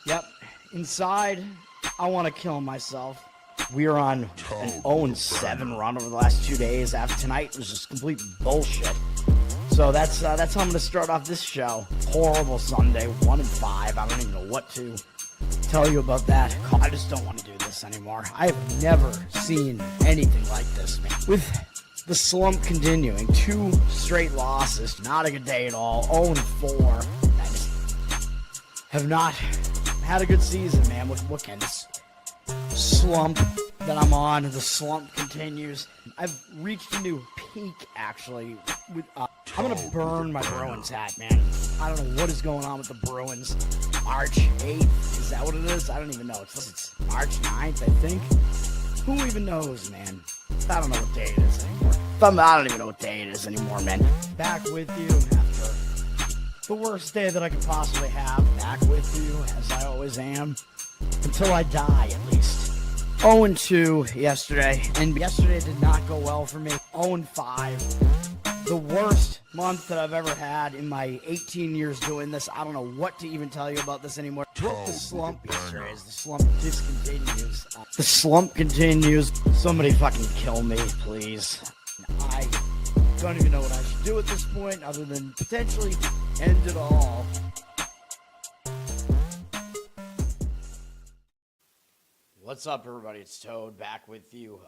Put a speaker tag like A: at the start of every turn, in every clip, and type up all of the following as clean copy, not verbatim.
A: Yep. Inside, I want to kill myself. We are on an 0-7 run over the last 2 days. After tonight was just complete bullshit. So that's how I'm going to start off this show. Horrible Sunday, 1-5. I don't even know what to tell you about that. I just don't want to do this anymore. I've never seen anything like this, man. With the slump continuing, 2 straight losses, not a good day at all. 0-4. I just have not had a good season, man. What can this slump that I'm on? The slump continues. I've reached a new peak, actually. I'm gonna burn my Bruins hat, man. I don't know what is going on with the Bruins. March 8th, is that what it is? I don't even know. It's March 9th, I think. Who even knows, man? I don't know what day it is anymore. I don't even know what day it is anymore, man. Back with you after the worst day that I could possibly have. Back with you, as I always am. Until I die, at least. 0-2 yesterday, and yesterday did not go well for me. 0-5. The worst month that I've ever had in my 18 years doing this. I don't know what to even tell you about this anymore. Broke the slump yesterday as the slump discontinues. The slump continues. Somebody fucking kill me, please. I don't even know what I should do at this point other than potentially end it all. What's up, everybody? It's Toad back with you.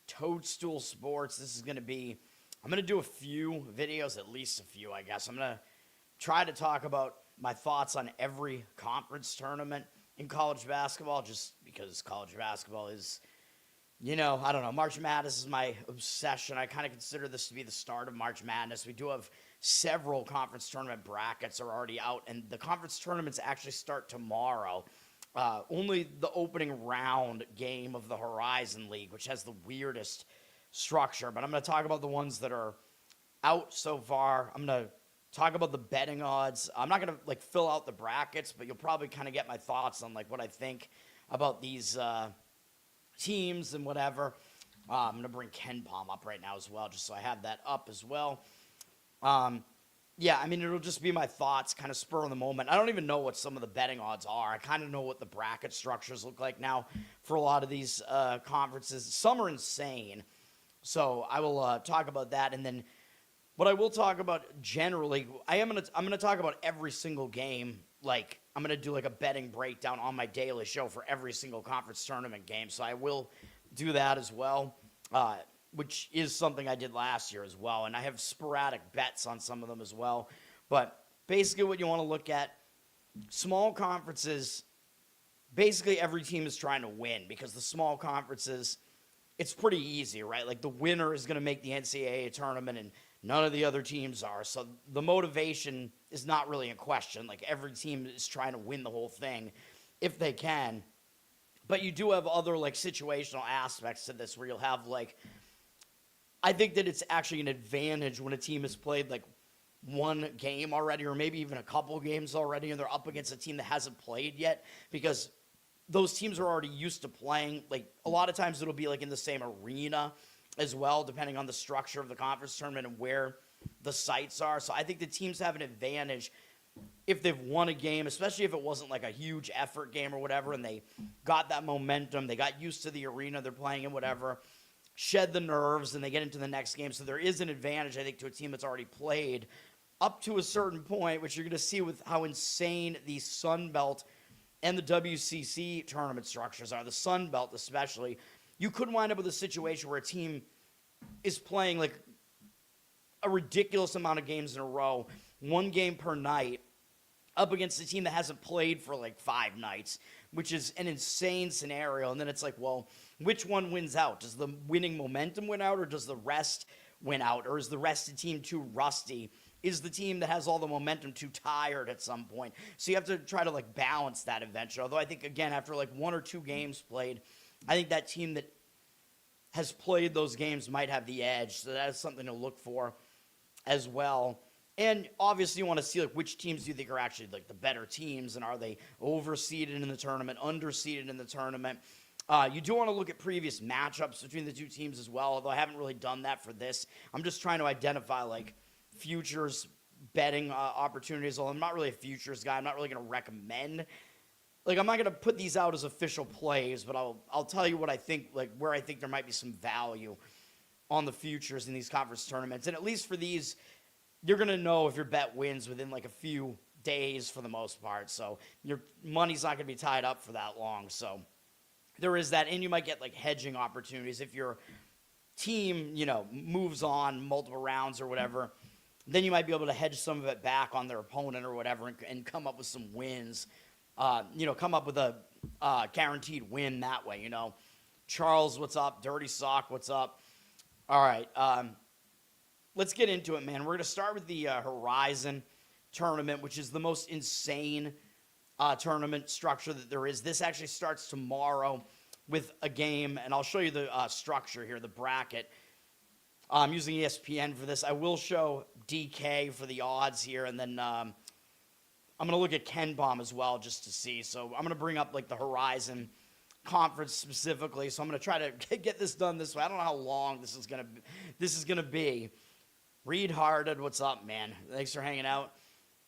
A: Toadstool Sports. This is going to be, I'm going to do a few videos, at least a few, I guess. I'm going to try to talk about my thoughts on every conference tournament in college basketball, just because college basketball is, you know, I don't know. March Madness is my obsession. I kind of consider this to be the start of March Madness. We do have several conference tournament brackets are already out, and the conference tournaments actually start tomorrow. Only the opening round game of the Horizon League, which has the weirdest structure. But I'm going to talk about the ones that are out so far. I'm going to talk about the betting odds. I'm not going to fill out the brackets, but you'll probably kind of get my thoughts on what I think about these teams and whatever. I'm going to bring KenPom up right now as well, just so I have that up as well. Yeah, I mean, it'll just be my thoughts, kind of spur of the moment. I don't even know what some of the betting odds are. I kind of know what the bracket structures look like now for a lot of these conferences. Some are insane. So I will talk about that. And then what I will talk about generally, I'm gonna talk about every single game. I'm going to do a betting breakdown on my daily show for every single conference tournament game. So I will do that as well. Which is something I did last year as well. And I have sporadic bets on some of them as well. But basically what you want to look at, small conferences, basically every team is trying to win because the small conferences, it's pretty easy, right? The winner is going to make the NCAA tournament and none of the other teams are. So the motivation is not really in question. Every team is trying to win the whole thing if they can. But you do have other situational aspects to this where you'll have I think that it's actually an advantage when a team has played one game already or maybe even a couple games already and they're up against a team that hasn't played yet because those teams are already used to playing. A lot of times it'll be in the same arena as well, depending on the structure of the conference tournament and where the sites are. So I think the teams have an advantage if they've won a game, especially if it wasn't a huge effort game or whatever and they got that momentum, they got used to the arena they're playing in, whatever, shed the nerves, and they get into the next game. So there is an advantage, I think, to a team that's already played up to a certain point, which you're going to see with how insane the Sun Belt and the WCC tournament structures are. The Sun Belt especially. You could wind up with a situation where a team is playing a ridiculous amount of games in a row, one game per night, up against a team that hasn't played for 5 nights, which is an insane scenario. And then it's well, which one wins out? Does the winning momentum win out, or does the rest win out? Or is the rested team too rusty? Is the team that has all the momentum too tired at some point? So you have to try to balance that eventually. Although I think, again, after 1 or 2 games played, I think that team that has played those games might have the edge. So that is something to look for as well. And obviously you want to see which teams do you think are actually the better teams, and are they overseeded in the tournament, underseeded in the tournament. You do want to look at previous matchups between the two teams as well, although I haven't really done that for this. I'm just trying to identify futures betting opportunities. Although I'm not really a futures guy. I'm not really going to recommend like I'm not gonna put these out as official plays, but I'll tell you what I think, like where I think there might be some value on the futures in these conference tournaments. And at least for these, you're gonna know if your bet wins within like a few days for the most part. So your money's not gonna be tied up for that long. So there is that, and you might get like hedging opportunities if your team, moves on multiple rounds or whatever. Then you might be able to hedge some of it back on their opponent or whatever, and come up with some wins. Come up with a guaranteed win that way. Charles, what's up? Dirty Sock, what's up? All right, let's get into it, man. We're gonna start with the Horizon tournament, which is the most insane tournament structure that there is. This actually starts tomorrow with a game, and I'll show you the structure here, the bracket. I'm using ESPN for this. I will show DK for the odds here, and then I'm going to look at KenPom as well just to see. So I'm going to bring up like the Horizon Conference specifically. So I'm going to try to get this done this way. I don't know how long this is going to be. Reed Hearted, what's up, man? Thanks for hanging out.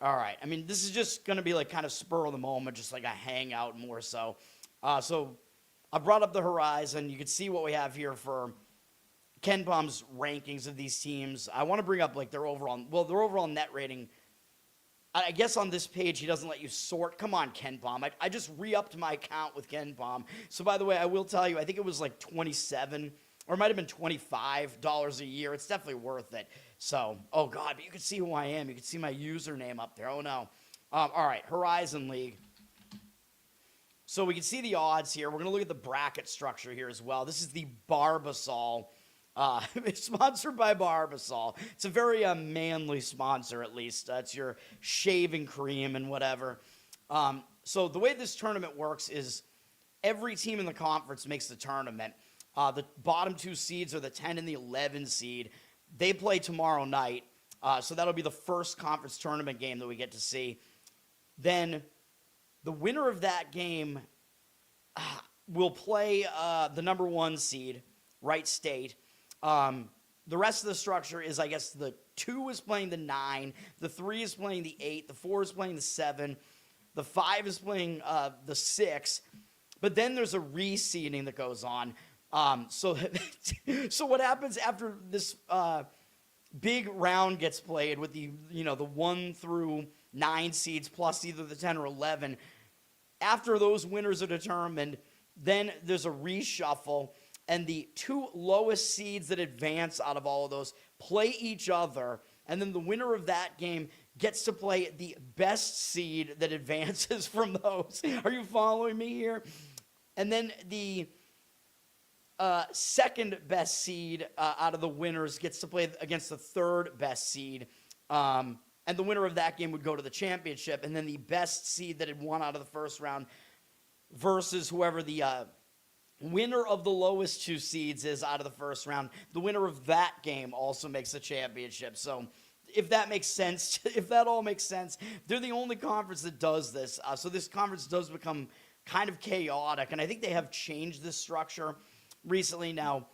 A: All right. I mean, this is just going to be like kind of spur of the moment, just like a hangout more so. So I brought up the Horizon. You can see what we have here for KenPom's rankings of these teams. I want to bring up like their overall net rating. I guess on this page, he doesn't let you sort. Come on, KenPom. I just re-upped my account with KenPom. So by the way, I will tell you, I think it was like $27 or it might have been $25 a year. It's definitely worth it. So, oh God, but you can see who I am. You can see my username up there. Oh no. All right, Horizon League. So we can see the odds here. We're going to look at the bracket structure here as well. This is the Barbasol. It's sponsored by Barbasol. It's a very manly sponsor, at least. It's your shaving cream and whatever. So the way this tournament works is every team in the conference makes the tournament. The bottom two seeds are the 10 and the 11 seed. They play tomorrow night. So that'll be the first conference tournament game that we get to see. Then the winner of that game will play the number one seed, Wright State. The rest of the structure is, I guess, the 2 is playing the 9, the 3 is playing the 8, the 4 is playing the 7, the 5 is playing the 6, but then there's a reseeding that goes on. So what happens after this big round gets played with the 1 through 9 seeds plus either the 10 or 11, after those winners are determined, then there's a reshuffle. And the 2 lowest seeds that advance out of all of those play each other. And then the winner of that game gets to play the best seed that advances from those. Are you following me here? And then the second best seed out of the winners gets to play against the third best seed. And the winner of that game would go to the championship. And then the best seed that had won out of the first round versus whoever the winner of the lowest 2 seeds is out of the first round. The winner of that game also makes the championship. So if that makes sense, if that all makes sense, they're the only conference that does this. So this conference does become kind of chaotic, and I think they have changed this structure recently. Now,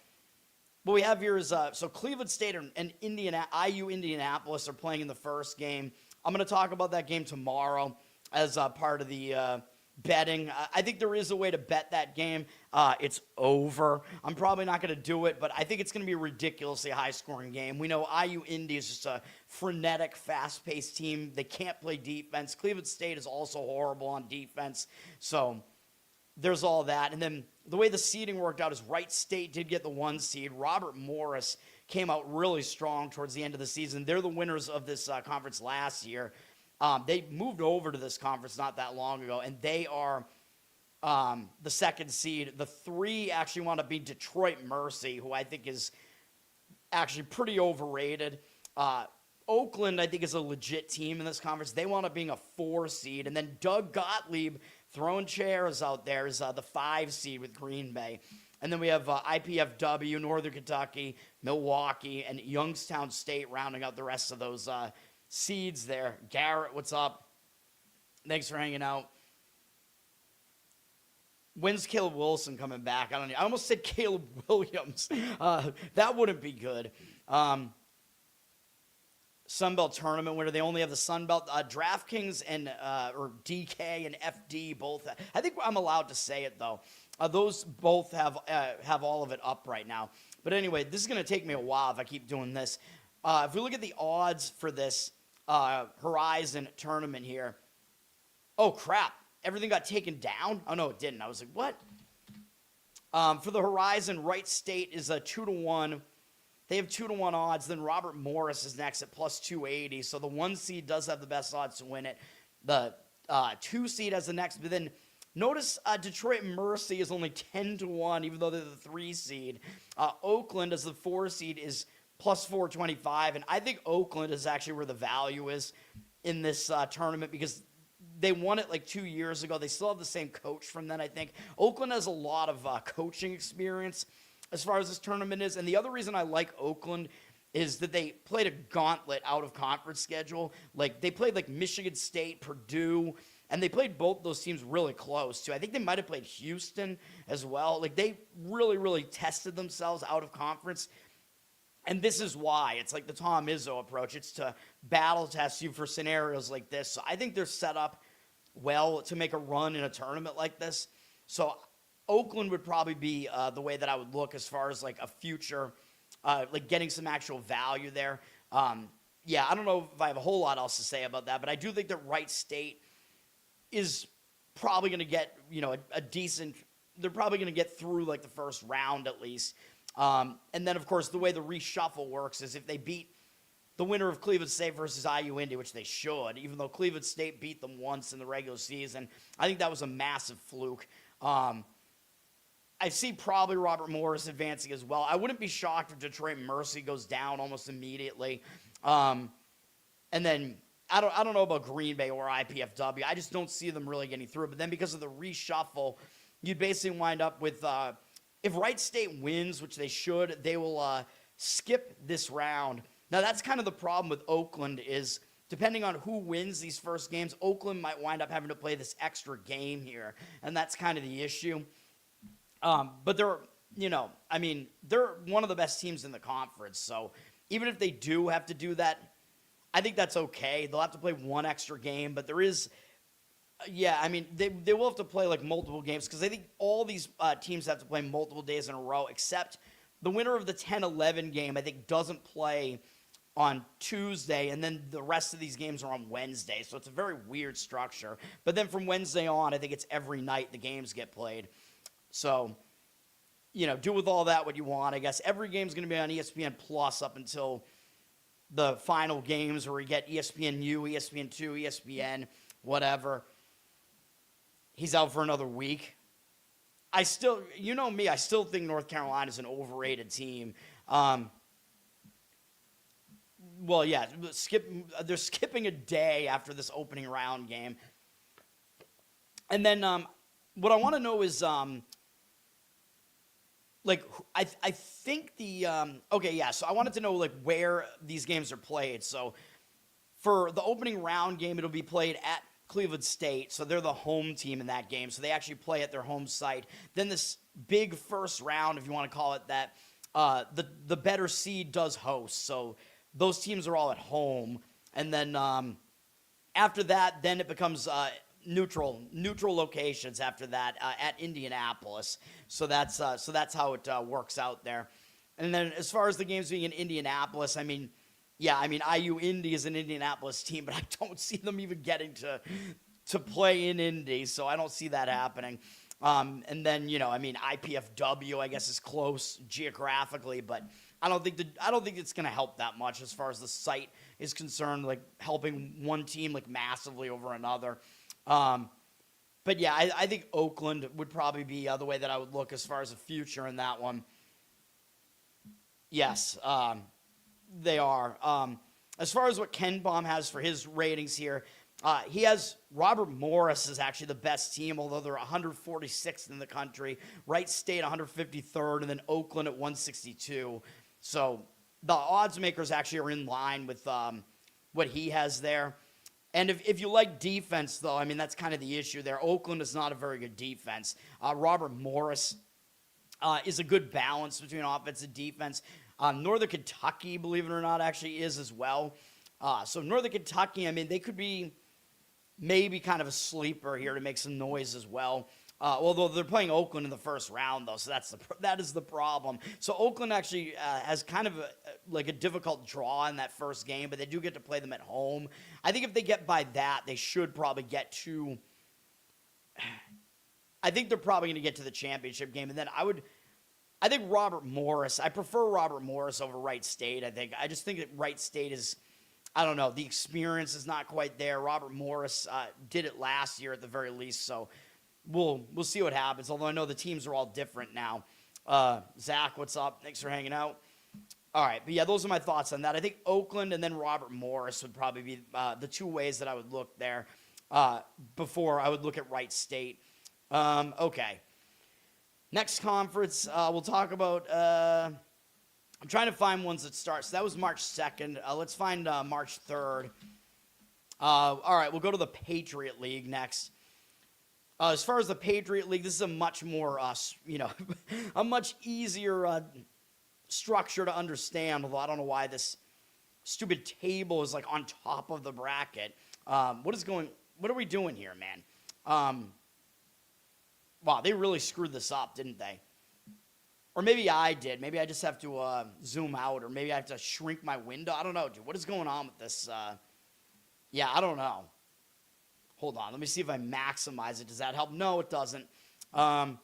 A: what we have here is, so Cleveland State and IU Indianapolis are playing in the first game. I'm going to talk about that game tomorrow as part of the betting. I think there is a way to bet that game. It's over. I'm probably not going to do it, but I think it's going to be a ridiculously high-scoring game. We know IU Indy is just a frenetic, fast-paced team. They can't play defense. Cleveland State is also horrible on defense. So there's all that. And then the way the seeding worked out is Wright State did get the 1 seed. Robert Morris came out really strong towards the end of the season. They're the winners of this conference last year. They moved over to this conference not that long ago, and they are the 2nd seed. The 3 actually wound up being Detroit Mercy, who I think is actually pretty overrated. Oakland, I think, is a legit team in this conference. They wound up being a 4 seed. And then Doug Gottlieb throwing chairs out there is the 5 seed with Green Bay. And then we have IPFW, Northern Kentucky, Milwaukee, and Youngstown State rounding out the rest of those seeds there. Garrett, what's up? Thanks for hanging out. When's Caleb Wilson coming back? I don't know. I almost said Caleb Williams. That wouldn't be good. Sun Belt tournament winner. They only have the Sun Belt. DraftKings and or DK and FD both. I think I'm allowed to say it though. Those both have all of it up right now. But anyway, this is going to take me a while if I keep doing this. If we look at the odds for this Horizon tournament here, oh crap! Everything got taken down. Oh no, it didn't. I was like, what? For the Horizon, Wright State is a 2-1. They have 2-1 odds. Then Robert Morris is next at plus 280. So the 1 seed does have the best odds to win it. The 2 seed has the next. But then notice Detroit Mercy is only 10-1, even though they're the 3 seed. Oakland as the 4 seed is plus 425. And I think Oakland is actually where the value is in this tournament because they won it like 2 years ago. They still have the same coach from then, I think. Oakland has a lot of coaching experience as far as this tournament is. And the other reason I like Oakland is that they played a gauntlet out of conference schedule. Like they played like Michigan State, Purdue, and they played both those teams really close too. I think they might have played Houston as well. Like they really, really tested themselves out of conference. And this is why. It's like the Tom Izzo approach. It's to battle test you for scenarios like this. So I think they're set up well to make a run in a tournament like this. So Oakland would probably be the way that I would look as far as like a future, like getting some actual value there. Yeah, I don't know if I have a whole lot else to say about that, but I do think that Wright State is probably going to get, you know, a decent, they're probably going to get through like the first round at least. And then, of course, the way the reshuffle works is if they beat the winner of Cleveland State versus IU Indy, which they should, even though Cleveland State beat them once in the regular season, I think that was a massive fluke. I see probably Robert Morris advancing as well. I wouldn't be shocked if Detroit Mercy goes down almost immediately. And then I don't know about Green Bay or IPFW. I just don't see them really getting through. But then because of the reshuffle, you'd basically wind up with if Wright State wins, which they should, they will skip this round. Now, that's kind of the problem with Oakland is depending on who wins these first games, Oakland might wind up having to play this extra game here, and that's kind of the issue. But they're, you know, I mean, they're one of the best teams in the conference, so even if they do have to do that, I think that's okay. They'll have to play one extra game, but there is, yeah, I mean, they will have to play like multiple games because I think all these teams have to play multiple days in a row, except the winner of the 10-11 game, I think, doesn't play on Tuesday, and then the rest of these games are on Wednesday, so it's a very weird structure. But then from Wednesday on, I think it's every night the games get played. So, you know, do with all that what you want, I guess. Every game's going to be on ESPN Plus up until the final games where we get ESPNU, ESPN2, ESPN, whatever. He's out for another week. I still, you know me, I still think North Carolina's an overrated team. Well, yeah, they're skipping a day after this opening round game. And then what I want to know is, like, I think the, okay, yeah, so I wanted to know, like, where these games are played. So for the opening round game, it'll be played at Cleveland State, so they're the home team in that game, so they actually play at their home site. Then this big first round, if you want to call it that, the better seed does host, so those teams are all at home. And then after that, then it becomes neutral locations after that at Indianapolis. So that's how it works out there. And then as far as the games being in Indianapolis, I mean, yeah, I mean, IU Indy is an Indianapolis team, but I don't see them even getting to play in Indy, so I don't see that happening. And then, you know, I mean, IPFW, I guess, is close geographically, but I don't think it's going to help that much as far as the site is concerned, like helping one team like massively over another. But yeah, I think Oakland would probably be the way that I would look as far as the future in that one. Yes, they are. As far as what Ken Baum has for his ratings here, he has Robert Morris is actually the best team, although they're 146th in the country. Wright State 153rd, and then Oakland at 162. So the odds makers actually are in line with what he has there. And if you like defense, though, I mean, that's kind of the issue there. Oakland is not a very good defense. Robert Morris is a good balance between offense and defense. Northern Kentucky, believe it or not, actually is as well. So Northern Kentucky, I mean, they could be maybe kind of a sleeper here to make some noise as well. Although they're playing Oakland in the first round, though, so that is the problem. So Oakland actually has kind of like a difficult draw in that first game, but they do get to play them at home. I think if they get by that, they should probably get to. I think they're probably going to get to the championship game, and then I think Robert Morris. I prefer Robert Morris over Wright State. I just think that Wright State is. I don't know. The experience is not quite there. Robert Morris did it last year at the very least, so. We'll see what happens, although I know the teams are all different now. Zach, what's up? Thanks for hanging out. All right, but yeah, those are my thoughts on that. I think Oakland and then Robert Morris would probably be the two ways that I would look there before I would look at Wright State. Okay. Next conference, we'll talk about I'm trying to find ones that start. So that was March 2nd. Let's find March 3rd. All right, we'll go to the Patriot League next. As far as the Patriot League, this is a much more, a much easier structure to understand, although I don't know why this stupid table is, like, on top of the bracket. What are we doing here, man? Wow, they really screwed this up, didn't they? Or maybe I did. Maybe I just have to zoom out, or maybe I have to shrink my window. I don't know, dude. What is going on with this? Yeah, I don't know. Hold on, let me see if I maximize it. Does that help? No, it doesn't. But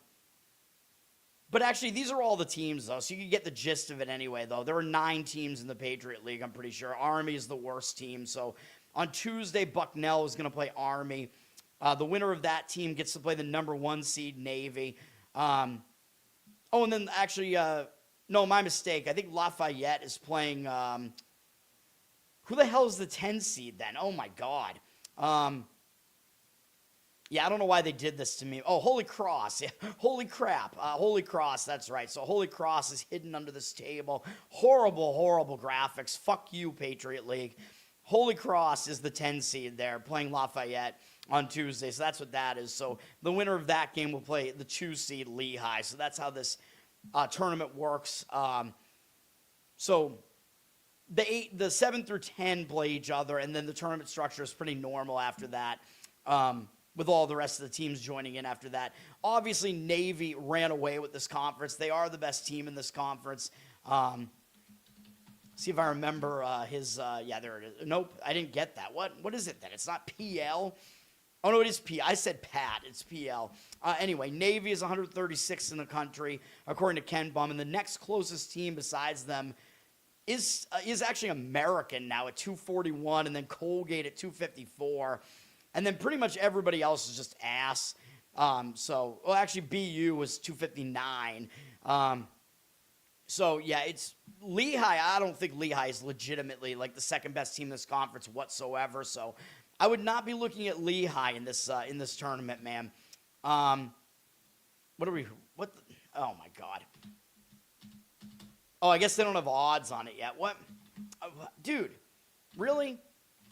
A: actually, these are all the teams, though, so you can get the gist of it anyway, though. There are 9 teams in the Patriot League, I'm pretty sure. Army is the worst team. So on Tuesday, Bucknell is going to play Army. The winner of that team gets to play the number 1 seed, Navy. And then actually, no, my mistake. I think Lafayette is playing who the hell is the 10 seed then? Oh, my God. Yeah, I don't know why they did this to me. Oh, Holy Cross. Yeah, holy crap. Holy Cross, that's right. So Holy Cross is hidden under this table. Horrible, horrible graphics. Fuck you, Patriot League. Holy Cross is the 10 seed there, playing Lafayette on Tuesday. So that's what that is. So the winner of that game will play the 2 seed Lehigh. So that's how this tournament works. So the 7 through 10 play each other, and then the tournament structure is pretty normal after that. With all the rest of the teams joining in after that. Obviously, Navy ran away with this conference. They are the best team in this conference. See if I remember yeah, there it is. Nope, I didn't get that. What is it then? It's not PL? Oh, no, it is P. I said Pat. It's PL. Anyway, Navy is 136th in the country, according to Ken Bum, and the next closest team besides them is actually American now at 241, and then Colgate at 254. And then pretty much everybody else is just ass. Actually, BU was 259. So, yeah, it's Lehigh. I don't think Lehigh is legitimately like the second best team in this conference whatsoever. So, I would not be looking at Lehigh in this tournament, man. Oh, my God. Oh, I guess they don't have odds on it yet. What? Dude, really?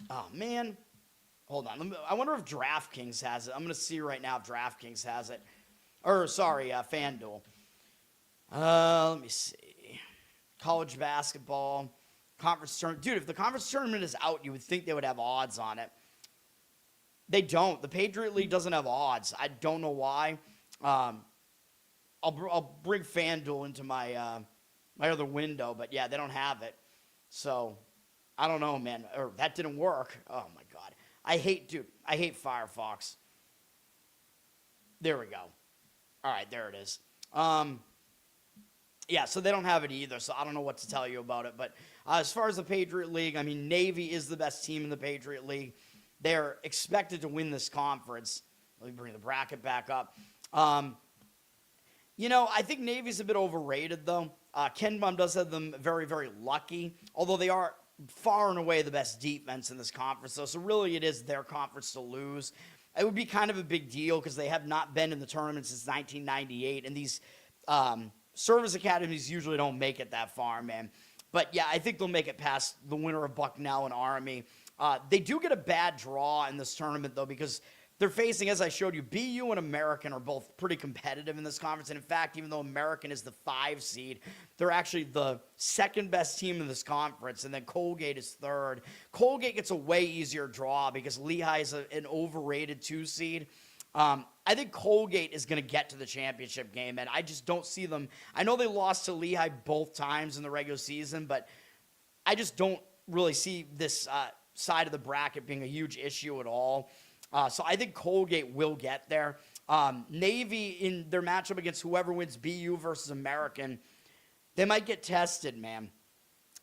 A: Oh, man. Hold on. I wonder if DraftKings has it. I'm going to see right now if DraftKings has it. FanDuel. Let me see. College basketball. Conference tournament. Dude, if the conference tournament is out, you would think they would have odds on it. They don't. The Patriot League doesn't have odds. I don't know why. I'll bring FanDuel into my my other window, but yeah, they don't have it. So, I don't know, man. Or that didn't work. Oh, my God. I hate Firefox. There we go. All right, there it is. Yeah, so they don't have it either, so I don't know what to tell you about it. But as far as the Patriot League, I mean, Navy is the best team in the Patriot League. They're expected to win this conference. Let me bring the bracket back up. I think Navy's a bit overrated, though. Ken Bum does have them very, very lucky, although they are far and away the best defense in this conference, though. So really it is their conference to lose. It would be kind of a big deal because they have not been in the tournament since 1998, and these service academies usually don't make it that far, man. But, yeah, I think they'll make it past the winner of Bucknell and Army. They do get a bad draw in this tournament, though, because they're facing, as I showed you, BU and American are both pretty competitive in this conference. And in fact, even though American is the 5 seed, they're actually the second best team in this conference. And then Colgate is third. Colgate gets a way easier draw because Lehigh is an overrated 2 seed. I think Colgate is going to get to the championship game, and I just don't see them. I know they lost to Lehigh both times in the regular season, but I just don't really see this side of the bracket being a huge issue at all. So I think Colgate will get there. Navy, in their matchup against whoever wins BU versus American, they might get tested, man.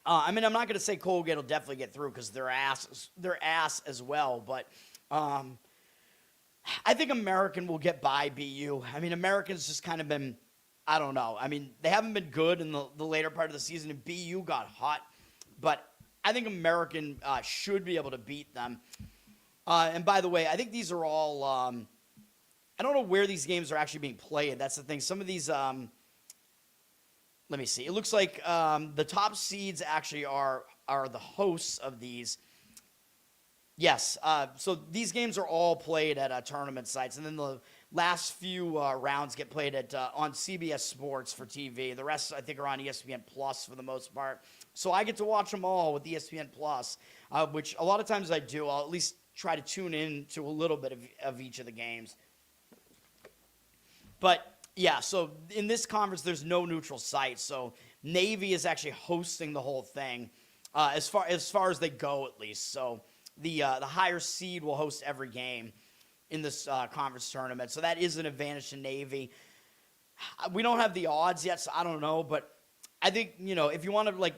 A: I mean, I'm not going to say Colgate will definitely get through because they're ass as well, but I think American will get by BU. I mean, American's just kind of been, I don't know. I mean, they haven't been good in the later part of the season, and BU got hot, but I think American should be able to beat them. And by the way, I think these are all, I don't know where these games are actually being played. That's the thing. Some of these, let me see. It looks like the top seeds actually are the hosts of these. Yes. So these games are all played at tournament sites. And then the last few rounds get played at on CBS Sports for TV. The rest, I think, are on ESPN Plus for the most part. So I get to watch them all with ESPN Plus, which a lot of times I do. I'll at least try to tune in to a little bit of each of the games. But, yeah, so in this conference, there's no neutral site. So Navy is actually hosting the whole thing, as far as they go, at least. So the higher seed will host every game in this conference tournament. So that is an advantage to Navy. We don't have the odds yet, so I don't know. But I think, if you want to,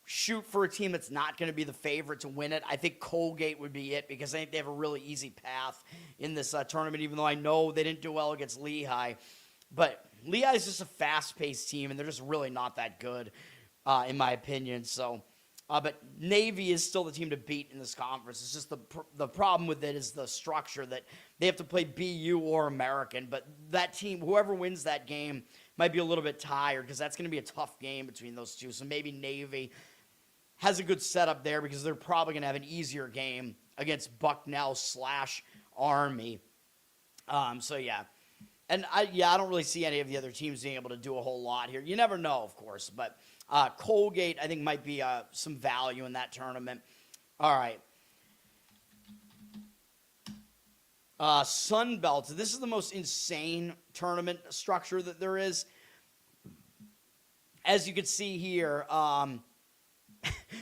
A: shoot for a team that's not going to be the favorite to win it, I think Colgate would be it because I think they have a really easy path in this tournament, even though I know they didn't do well against Lehigh. But Lehigh is just a fast-paced team, and they're just really not that good, in my opinion. So, but Navy is still the team to beat in this conference. It's just the problem with it is the structure that they have to play BU or American. But that team, whoever wins that game, might be a little bit tired because that's going to be a tough game between those two. So maybe Navy has a good setup there because they're probably going to have an easier game against Bucknell/Army. So, yeah. And, I don't really see any of the other teams being able to do a whole lot here. You never know, of course. But Colgate, I think, might be some value in that tournament. All right. Sun Belt. This is the most insane tournament structure that there is. As you can see here,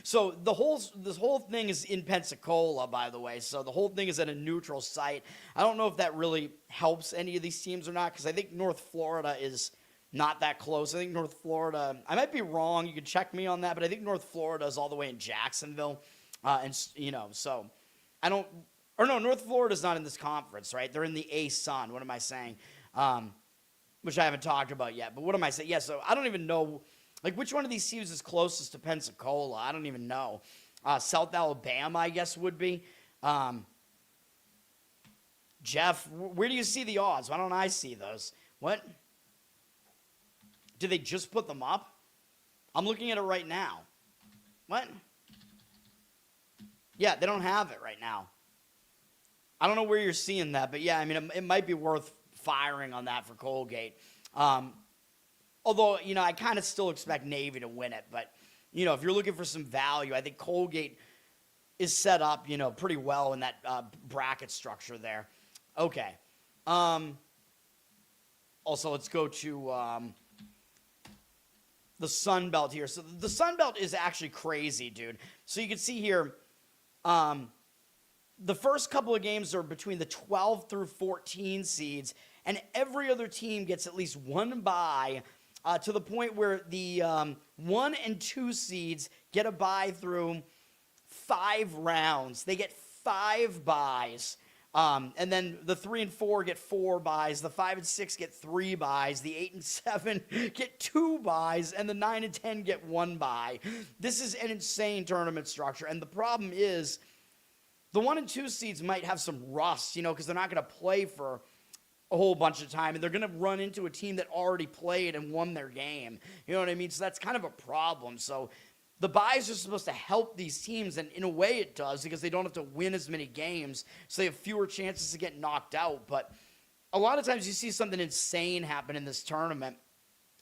A: so this whole thing is in Pensacola, by the way. So the whole thing is at a neutral site. I don't know if that really helps any of these teams or not, because I think North Florida is not that close. I think North Florida, I might be wrong. You can check me on that, but I think North Florida is all the way in Jacksonville. So I don't, or no, North Florida's not in this conference, right? They're in the A-Sun. What am I saying? Which I haven't talked about yet. But what am I saying? Yeah, so I don't even know. Which one of these teams is closest to Pensacola? I don't even know. South Alabama, I guess, would be. Jeff, where do you see the odds? Why don't I see those? What? Did they just put them up? I'm looking at it right now. What? Yeah, they don't have it right now. I don't know where you're seeing that, but yeah, I mean, it might be worth firing on that for Colgate. Although, I kind of still expect Navy to win it. But, if you're looking for some value, I think Colgate is set up, pretty well in that bracket structure there. Okay. Also, let's go to the Sun Belt here. So the Sun Belt is actually crazy, dude. So you can see here, the first couple of games are between the 12 through 14 seeds, and every other team gets at least one bye. To the point where the 1 and 2 seeds get a bye through 5 rounds. They get 5 byes. And then the 3 and 4 get 4 byes. The 5 and 6 get 3 byes. The 8 and 7 get 2 byes. And the 9 and 10 get 1 bye. This is an insane tournament structure. And the problem is the 1 and 2 seeds might have some rust, because they're not going to play for a whole bunch of time, and they're going to run into a team that already played and won their game. You know what I mean? So that's kind of a problem. So the buys are supposed to help these teams, and in a way it does because they don't have to win as many games, so they have fewer chances to get knocked out. But a lot of times you see something insane happen in this tournament.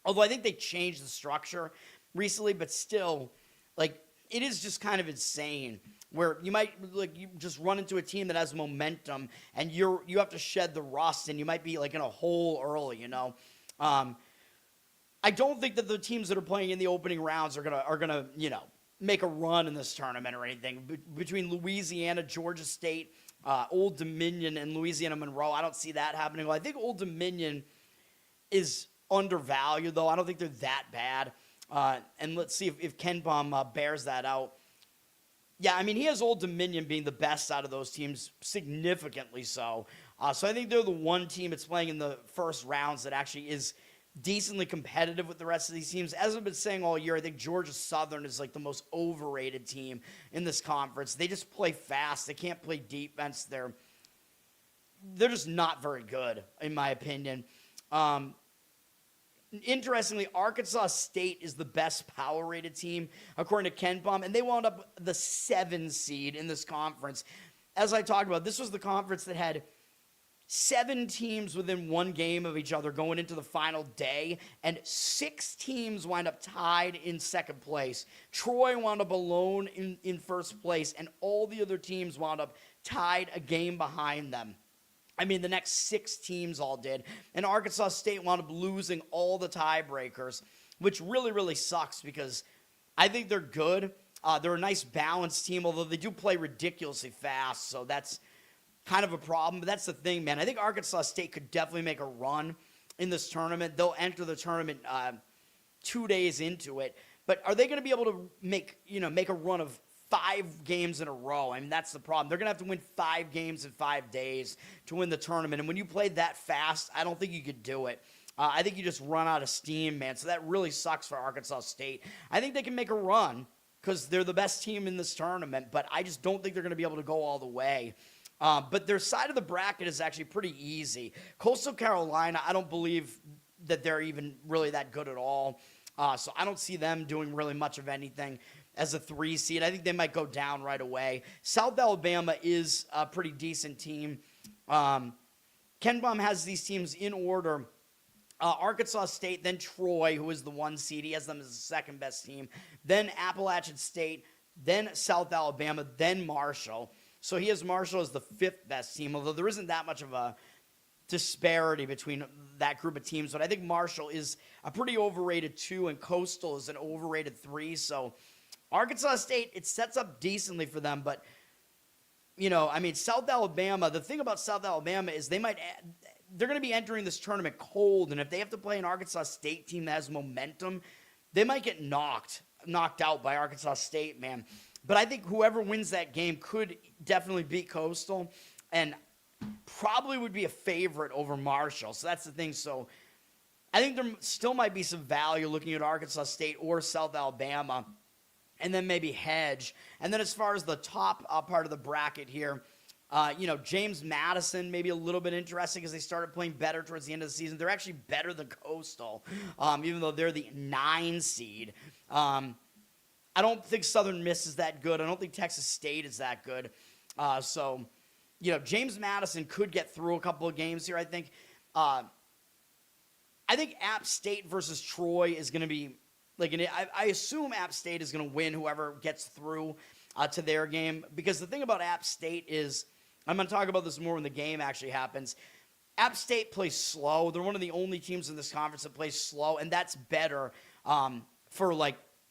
A: Although I think they changed the structure recently, but still, like, it is just kind of insane where you might, like, you just run into a team that has momentum and you have to shed the rust and you might be, like, in a hole early, you know? I don't think that the teams that are playing in the opening rounds are gonna make a run in this tournament or anything. Between Louisiana, Georgia State, Old Dominion, and Louisiana Monroe, I don't see that happening. Well, I think Old Dominion is undervalued, though. I don't think they're that bad. And let's see if KenPom bears that out. Yeah, I mean, he has Old Dominion being the best out of those teams, significantly so. So I think they're the one team that's playing in the first rounds that actually is decently competitive with the rest of these teams. As I've been saying all year, I think Georgia Southern is like the most overrated team in this conference. They just play fast. They can't play defense. They're just not very good, in my opinion. Interestingly, Arkansas State is the best power-rated team, according to KenPom, and they wound up the 7 seed in this conference. As I talked about, this was the conference that had 7 teams within 1 game of each other going into the final day, and 6 teams wind up tied in second place. Troy wound up alone in first place, and all the other teams wound up tied a game behind them. I mean, the next 6 teams all did, and Arkansas State wound up losing all the tiebreakers, which really, really sucks because I think they're good. They're a nice balanced team, although they do play ridiculously fast, so that's kind of a problem. But that's the thing, man. I think Arkansas State could definitely make a run in this tournament. They'll enter the tournament 2 days into it. But are they going to be able to make a run of 5 games in a row? I mean, that's the problem. They're going to have to win 5 games in 5 days to win the tournament. And when you play that fast, I don't think you could do it. I think you just run out of steam, man. So that really sucks for Arkansas State. I think they can make a run because they're the best team in this tournament, but I just don't think they're going to be able to go all the way. But their side of the bracket is actually pretty easy. Coastal Carolina, I don't believe that they're even really that good at all. So I don't see them doing really much of anything as a 3 seed. I think they might go down right away. South Alabama is a pretty decent team. KenPom has these teams in order. Arkansas State, then Troy, who is the 1 seed. He has them as the second best team. Then Appalachian State, then South Alabama, then Marshall. So he has Marshall as the 5th best team, although there isn't that much of a disparity between that group of teams. But I think Marshall is a pretty overrated 2, and Coastal is an overrated 3. So Arkansas State, it sets up decently for them. But, I mean, South Alabama, the thing about South Alabama is they're going to be entering this tournament cold. And if they have to play an Arkansas State team that has momentum, they might get knocked out by Arkansas State, man. But I think whoever wins that game could definitely beat Coastal and probably would be a favorite over Marshall. So that's the thing. So I think there still might be some value looking at Arkansas State or South Alabama and then maybe hedge. And then as far as the top part of the bracket here, James Madison maybe a little bit interesting because they started playing better towards the end of the season. They're actually better than Coastal, even though they're the 9 seed. I don't think Southern Miss is that good. I don't think Texas State is that good. So, James Madison could get through a couple of games here, I think. I think App State versus Troy is going to be, I assume App State is going to win whoever gets through to their game. Because the thing about App State is, I'm going to talk about this more when the game actually happens. App State plays slow. They're one of the only teams in this conference that plays slow, and that's better for,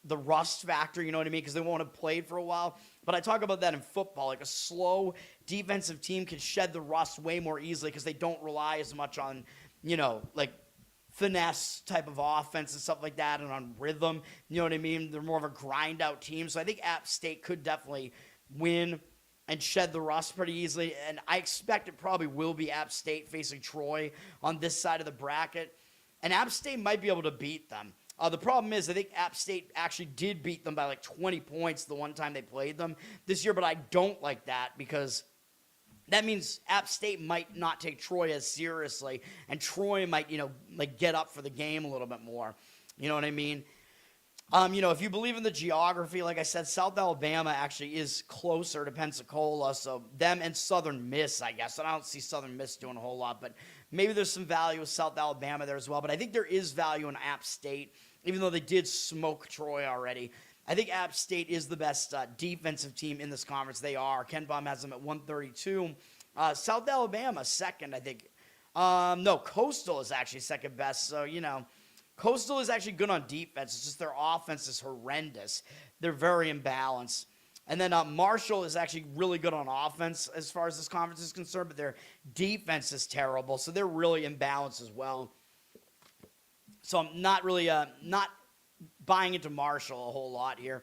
A: the rust factor, you know what I mean? Because they won't have played for a while. But I talk about that in football. Like a slow defensive team can shed the rust way more easily because they don't rely as much on, finesse type of offense and stuff like that and on rhythm. You know what I mean? They're more of a grind out team. So I think App State could definitely win and shed the rust pretty easily. And I expect it probably will be App State facing Troy on this side of the bracket. And App State might be able to beat them. The problem is I think App State actually did beat them by 20 points the one time they played them this year, but I don't like that because that means App State might not take Troy as seriously, and Troy might, get up for the game a little bit more. You know what I mean? If you believe in the geography, like I said, South Alabama actually is closer to Pensacola, so them and Southern Miss, I guess. And I don't see Southern Miss doing a whole lot, but maybe there's some value with South Alabama there as well. But I think there is value in App State, even though they did smoke Troy already. I think App State is the best defensive team in this conference. They are. Ken Baum has them at 132. South Alabama, second, I think. No, Coastal is actually second best, so, Coastal is actually good on defense. It's just their offense is horrendous. They're very imbalanced. And then Marshall is actually really good on offense as far as this conference is concerned, but their defense is terrible. So they're really imbalanced as well. So I'm not really not buying into Marshall a whole lot here.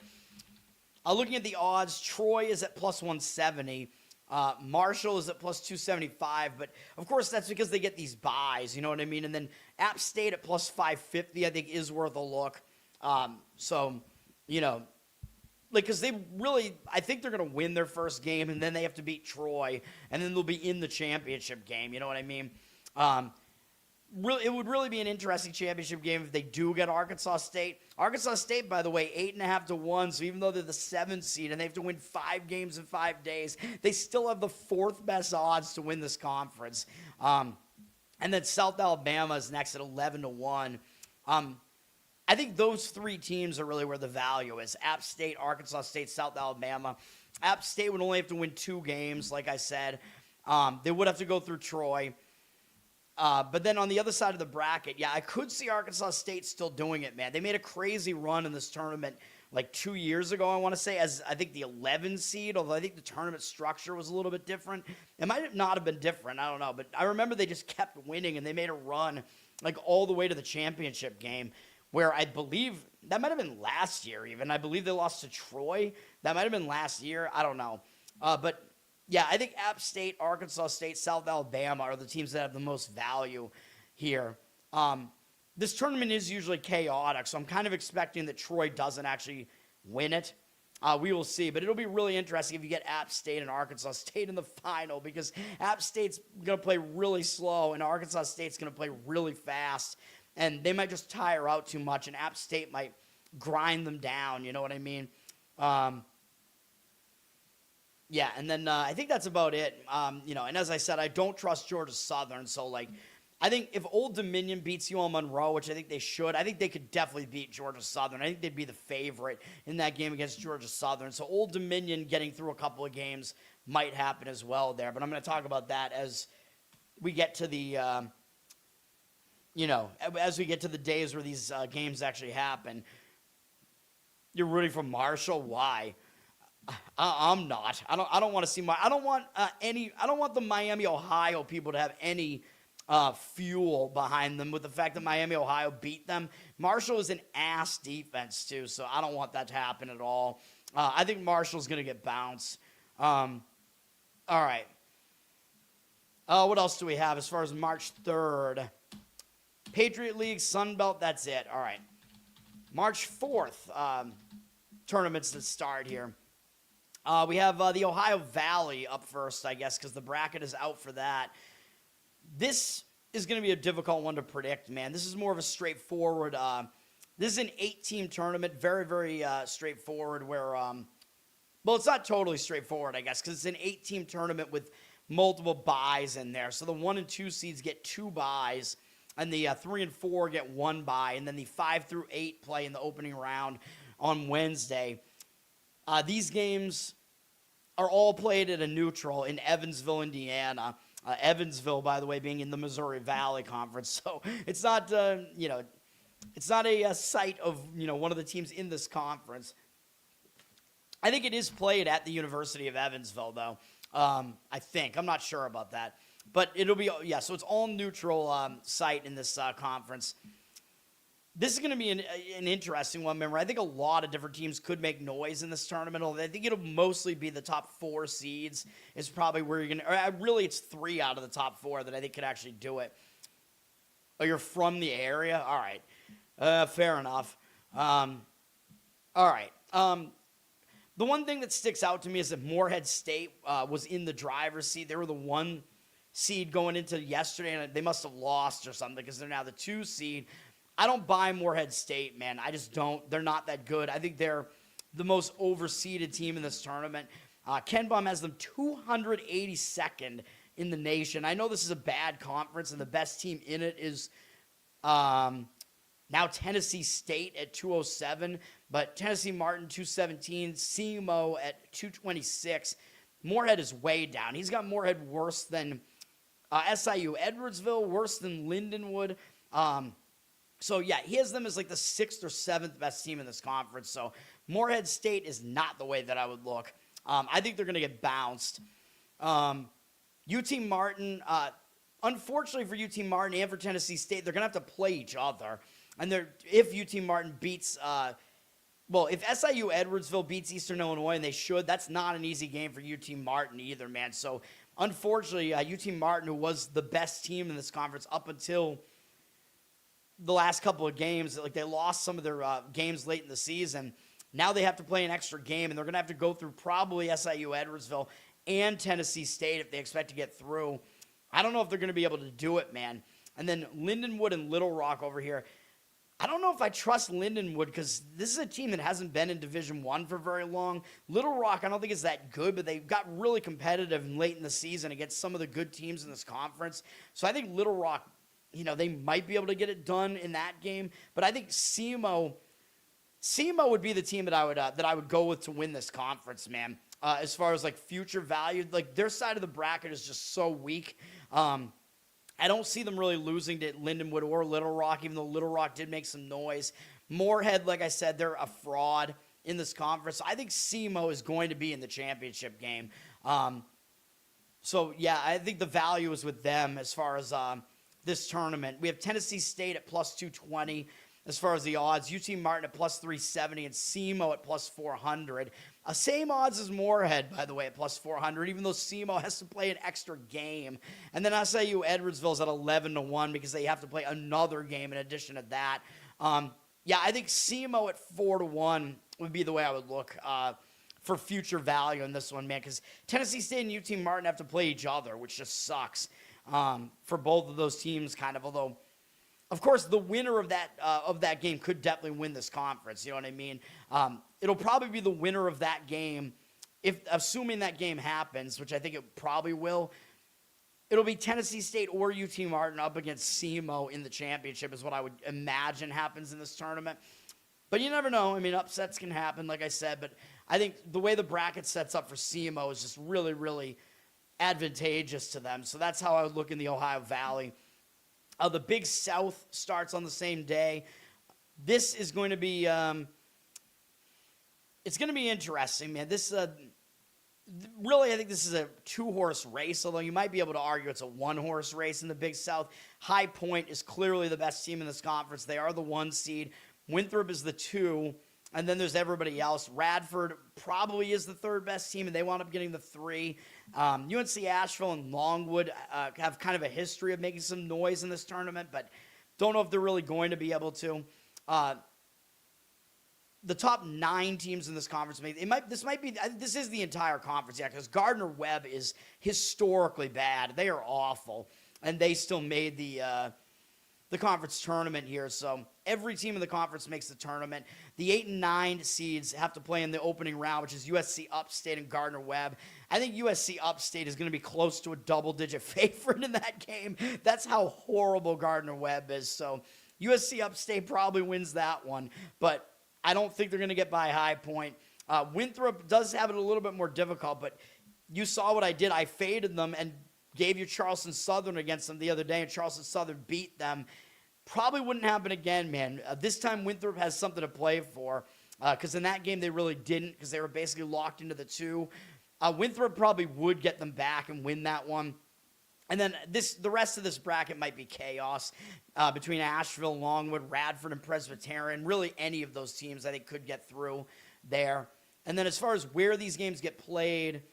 A: Looking at the odds, Troy is at plus 170. Marshall is at plus 275, but of course that's because they get these buys, you know what I mean? And then App State at plus 550, I think is worth a look. Because they really, I think they're going to win their first game, and then they have to beat Troy, and then they'll be in the championship game, you know what I mean? It would really be an interesting championship game if they do get Arkansas State. Arkansas State, by the way, 8.5 to 1. So even though they're the 7th seed and they have to win 5 games in 5 days, they still have the 4th best odds to win this conference. And then South Alabama is next at 11 to 1. I think those 3 teams are really where the value is: App State, Arkansas State, South Alabama. App State would only have to win 2 games, like I said. They would have to go through Troy. But then on the other side of the bracket, I could see Arkansas State still doing it, man. They made a crazy run in this tournament like 2 years ago, I want to say, as I think the 11 seed, although I think the tournament structure was a little bit different. It might not have been different, I don't know. But I remember they just kept winning, and they made a run like all the way to the championship game, where I believe that might have been last year even. I believe they lost to Troy. That might have been last year. I don't know. But I think App State, Arkansas State, South Alabama are the teams that have the most value here. This tournament is usually chaotic, so I'm kind of expecting that Troy doesn't actually win it. We will see, but it'll be really interesting if you get App State and Arkansas State in the final, because App State's going to play really slow and Arkansas State's going to play really fast, and they might just tire out too much, and App State might grind them down, you know what I mean? And then I think that's about it. And as I said, I don't trust Georgia Southern. So, I think if Old Dominion beats UL Monroe, which I think they should, I think they could definitely beat Georgia Southern. I think they'd be the favorite in that game against Georgia Southern. So, Old Dominion getting through a couple of games might happen as well there. But I'm going to talk about that as we get to the, as we get to the days where these games actually happen. You're rooting for Marshall? Why? I'm not. I don't want to see I don't want the Miami, Ohio people to have any fuel behind them with the fact that Miami, Ohio beat them. Marshall is an ass defense too, so I don't want that to happen at all. I think Marshall's going to get bounced. All right. What else do we have as far as March 3rd? Patriot League, Sun Belt, that's it. All right. March 4th, tournaments that start here. We have the Ohio Valley up first, I guess, because the bracket is out for that. This is going to be a difficult one to predict, man. This is more of a straightforward. This is an 8-team tournament, very, very straightforward. Where, it's not totally straightforward, I guess, because it's an 8-team tournament with multiple buys in there. So the 1 and 2 seeds get 2 buys, and the 3 and 4 get 1 bye, and then the 5 through 8 play in the opening round on Wednesday. These games are all played at a neutral in Evansville, Indiana. Evansville, by the way, being in the Missouri Valley Conference. So it's not, it's not a site of, one of the teams in this conference. I think it is played at the University of Evansville, though. I think. I'm not sure about that. But it'll be, so it's all neutral site in this conference. This is going to be an interesting one. Remember, I think a lot of different teams could make noise in this tournament. I think it'll mostly be the top 4 seeds is probably where you're going to – really, it's 3 out of the top 4 that I think could actually do it. Oh, you're from the area? All right. Fair enough. All right. The one thing that sticks out to me is that Morehead State was in the driver's seat. They were the 1 seed going into yesterday, and they must have lost or something because they're now the 2 seed. I don't buy Morehead State, man. I just don't. They're not that good. I think they're the most overseeded team in this tournament. Ken Baum has them 282nd in the nation. I know this is a bad conference, and the best team in it is now Tennessee State at 207, but Tennessee Martin 217, SEMO at 226. Morehead is way down. He's got Morehead worse than SIU Edwardsville, worse than Lindenwood. So, yeah, he has them as like the 6th or 7th best team in this conference. So, Morehead State is not the way that I would look. I think they're going to get bounced. UT Martin, unfortunately for UT Martin and for Tennessee State, they're going to have to play each other. And if UT Martin beats, if SIU Edwardsville beats Eastern Illinois, and they should, that's not an easy game for UT Martin either, man. So, unfortunately, UT Martin, who was the best team in this conference up until the last couple of games, like they lost some of their games late in the season. Now they have to play an extra game, and they're going to have to go through probably SIU Edwardsville and Tennessee State if they expect to get through. I don't know if they're going to be able to do it, man. And then Lindenwood and Little Rock over here. I don't know if I trust Lindenwood because this is a team that hasn't been in Division I for very long. Little Rock, I don't think is that good, but they got really competitive late in the season against some of the good teams in this conference. So I think Little Rock, they might be able to get it done in that game. But I think SEMO would be the team that I would go with to win this conference, man. As far as like future value, like their side of the bracket is just so weak. I don't see them really losing to Lindenwood or Little Rock, even though Little Rock did make some noise. Morehead, like I said, they're a fraud in this conference. I think SEMO is going to be in the championship game. So, yeah, I think the value is with them as far as this tournament. We have Tennessee State at plus 220 as far as the odds. UT Martin at plus 370 and SEMO at plus 400. Same odds as Morehead, by the way, at plus 400, even though SEMO has to play an extra game. And then SIU Edwardsville's at 11-1 because they have to play another game in addition to that. Yeah, I think SEMO at 4-1 would be the way I would look for future value in this one, man, because Tennessee State and UT Martin have to play each other, which just sucks for both of those teams, kind of, although of course, the winner of that game could definitely win this conference. You know what I mean? It'll probably be the winner of that game, assuming that game happens, which I think it probably will. It'll be Tennessee State or UT Martin up against SEMO in the championship is what I would imagine happens in this tournament. But you never know. I mean, upsets can happen, like I said. But I think the way the bracket sets up for SEMO is just really, really advantageous to them. So that's how I would look in the Ohio Valley. The Big South starts on the same day. This is going to be, it's going to be interesting, man. This, really, I think this is a 2-horse race, although you might be able to argue it's a 1-horse race in the Big South. High Point is clearly the best team in this conference. They are the 1 seed. Winthrop is the 2, and then there's everybody else. Radford probably is the 3rd best team, and they wound up getting the 3. UNC Asheville and Longwood have kind of a history of making some noise in this tournament, but don't know if they're really going to be able to. The top 9 teams in this conference, this is the entire conference, yeah, because Gardner-Webb is historically bad. They are awful, and they still made the conference tournament here. So every team in the conference makes the tournament. The 8 and 9 seeds have to play in the opening round, which is USC Upstate and Gardner-Webb. I think USC Upstate is going to be close to a double-digit favorite in that game. That's how horrible Gardner-Webb is. So USC Upstate probably wins that one, but I don't think they're going to get by High Point. Winthrop does have it a little bit more difficult, but you saw what I did. I faded them and gave you Charleston Southern against them the other day, and Charleston Southern beat them. Probably wouldn't happen again, man. This time Winthrop has something to play for because in that game they really didn't because they were basically locked into the 2. Winthrop probably would get them back and win that one. And then the rest of this bracket might be chaos between Asheville, Longwood, Radford, and Presbyterian. Really any of those teams I think could get through there. And then as far as where these games get played,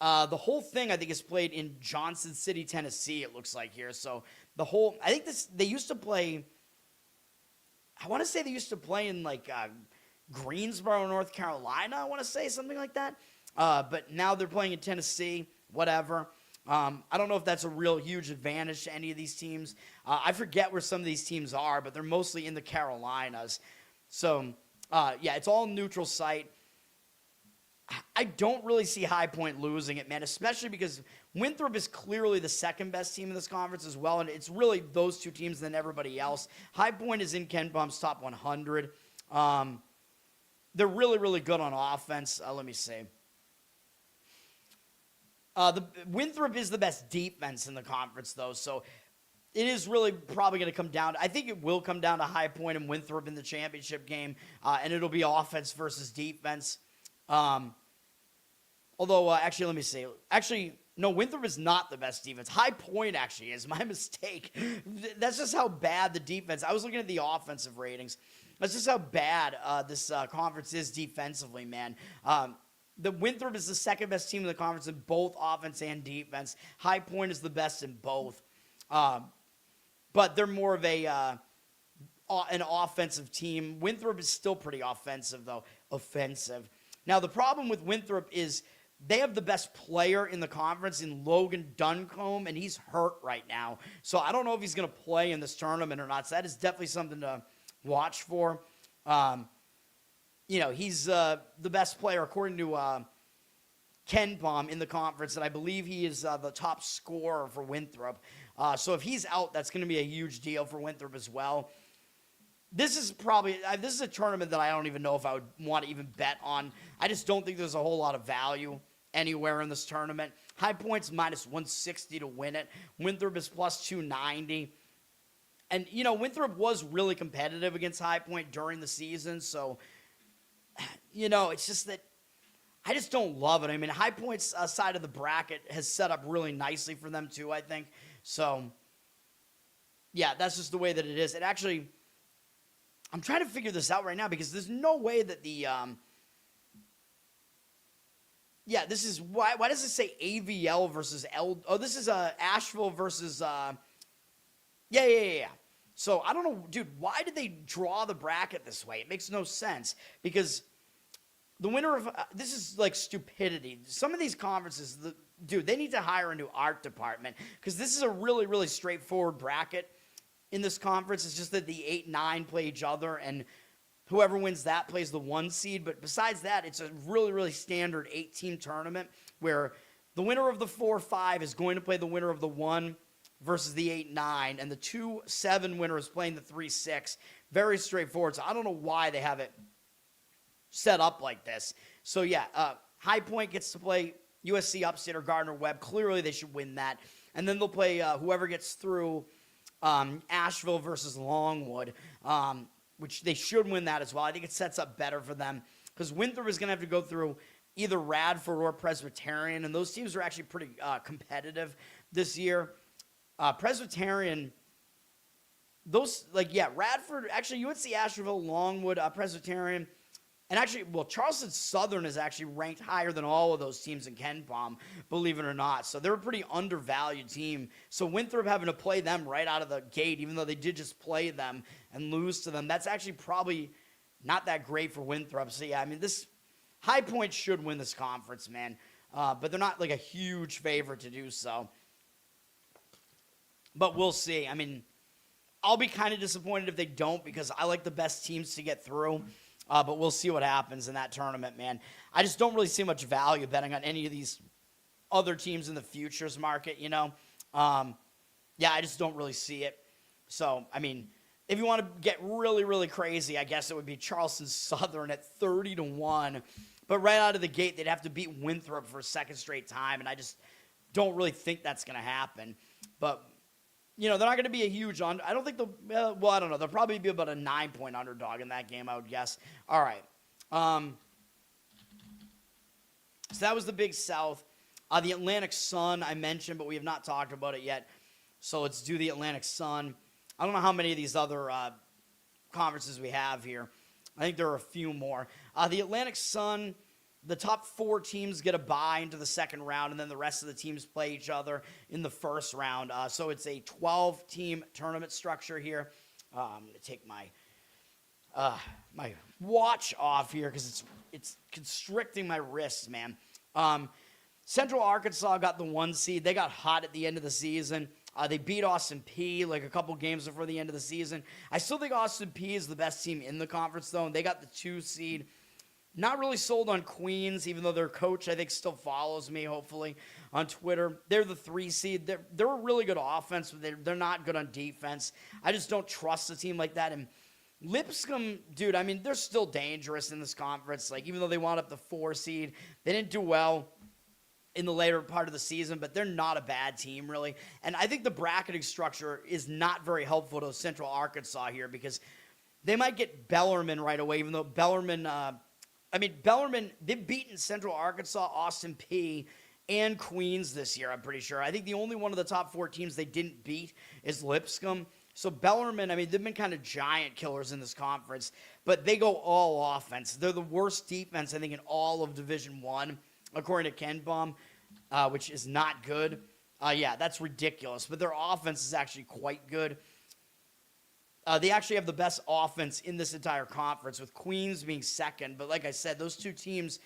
A: the whole thing I think is played in Johnson City, Tennessee, it looks like here. So I think they used to play, I want to say they used to play in like Greensboro, North Carolina, I want to say something like that. But now they're playing in Tennessee, whatever. I don't know if that's a real huge advantage to any of these teams. I forget where some of these teams are, but they're mostly in the Carolinas. So, yeah, it's all neutral site. I don't really see High Point losing it, man, especially because Winthrop is clearly the second best team in this conference as well, and it's really those two teams than everybody else. High Point is in KenPom's top 100. They're really, really good on offense. Let me see. The Winthrop is the best defense in the conference, though, so it is really probably going to come down. I think it will come down to High Point and Winthrop in the championship game, and it'll be offense versus defense. Although, actually, let me see. Actually, no, Winthrop is not the best defense. High Point actually is. My mistake. That's just how bad the defense. I was looking at the offensive ratings. That's just how bad this conference is defensively, man. The Winthrop is the second best team in the conference in both offense and defense. High Point is the best in both. But they're more of an offensive team. Winthrop is still pretty offensive, though. Offensive. Now, the problem with Winthrop is they have the best player in the conference in Logan Duncombe, and he's hurt right now. So I don't know if he's going to play in this tournament or not. So that is definitely something to watch for. He's the best player according to KenPom in the conference, and I believe he is the top scorer for Winthrop. So if he's out, that's going to be a huge deal for Winthrop as well. This is a tournament that I don't even know if I would want to even bet on. I just don't think there's a whole lot of value anywhere in this tournament. High Point's minus 160 to win it. Winthrop is plus 290. And, Winthrop was really competitive against High Point during the season. So, it's just that I just don't love it. I mean, High Point's side of the bracket has set up really nicely for them, too, I think. So, yeah, that's just the way that it is. It actually, I'm trying to figure this out right now because there's no way that this is, why does it say AVL versus this is Asheville versus, yeah. So, I don't know, dude, why did they draw the bracket this way? It makes no sense because the winner of, this is like stupidity. Some of these conferences, they need to hire a new art department because this is a really, really straightforward bracket in this conference. It's just that the 8-9 play each other, and whoever wins that plays the 1 seed. But besides that, it's a really, really standard 8-team tournament where the winner of the 4-5 is going to play the winner of the 1 versus the 8-9, and the 2-7 winner is playing the 3-6. Very straightforward. So I don't know why they have it set up like this. So yeah, High Point gets to play USC Upstate or Gardner-Webb. Clearly they should win that. And then they'll play whoever gets through Asheville versus Longwood, which they should win that as well. I think it sets up better for them because Winthrop is going to have to go through either Radford or Presbyterian, and those teams are actually pretty competitive this year. Presbyterian, Radford, actually UNC Asheville, Longwood, Presbyterian, and actually, Charleston Southern is actually ranked higher than all of those teams in KenPom, believe it or not. So they're a pretty undervalued team. So Winthrop having to play them right out of the gate, even though they did just play them and lose to them, that's actually probably not that great for Winthrop. So yeah, I mean, this High Point should win this conference, man. But they're not like a huge favorite to do so. But we'll see. I mean, I'll be kind of disappointed if they don't because I like the best teams to get through. But we'll see what happens in that tournament, man. I just don't really see much value betting on any of these other teams in the futures market, Yeah, I just don't really see it. So, I mean, if you want to get really, really crazy, I guess it would be Charleston Southern at 30-1. But right out of the gate, they'd have to beat Winthrop for a second straight time, and I just don't really think that's going to happen. But they're not going to be a huge I don't think they'll, I don't know. They'll probably be about a 9-point underdog in that game, I would guess. All right. So that was the Big South. The Atlantic Sun I mentioned, but we have not talked about it yet. So let's do the Atlantic Sun. I don't know how many of these other conferences we have here. I think there are a few more. The Atlantic Sun, the top 4 teams get a bye into the second round, and then the rest of the teams play each other in the first round. So it's a 12-team tournament structure here. I'm going to take my my watch off here because it's constricting my wrists, man. Central Arkansas got the 1 seed. They got hot at the end of the season. They beat Austin Peay like a couple games before the end of the season. I still think Austin Peay is the best team in the conference, though, and they got the 2 seed. Not really sold on Queens, even though their coach, I think, still follows me, hopefully, on Twitter. They're the 3 seed. They're a really good offense, but they're not good on defense. I just don't trust a team like that. And Lipscomb, dude, I mean, they're still dangerous in this conference. Like, even though they wound up the 4 seed, they didn't do well in the later part of the season, but they're not a bad team, really. And I think the bracketing structure is not very helpful to Central Arkansas here because they might get Bellarmine right away, even though Bellarmine, they've beaten Central Arkansas, Austin Peay, and Queens this year, I'm pretty sure. I think the only one of the top 4 teams they didn't beat is Lipscomb. So Bellarmine, I mean, they've been kind of giant killers in this conference, but they go all offense. They're the worst defense, I think, in all of Division I, according to KenPom, which is not good. Yeah, that's ridiculous. But their offense is actually quite good. They actually have the best offense in this entire conference, with Queens being second. But like I said, those 2 teams,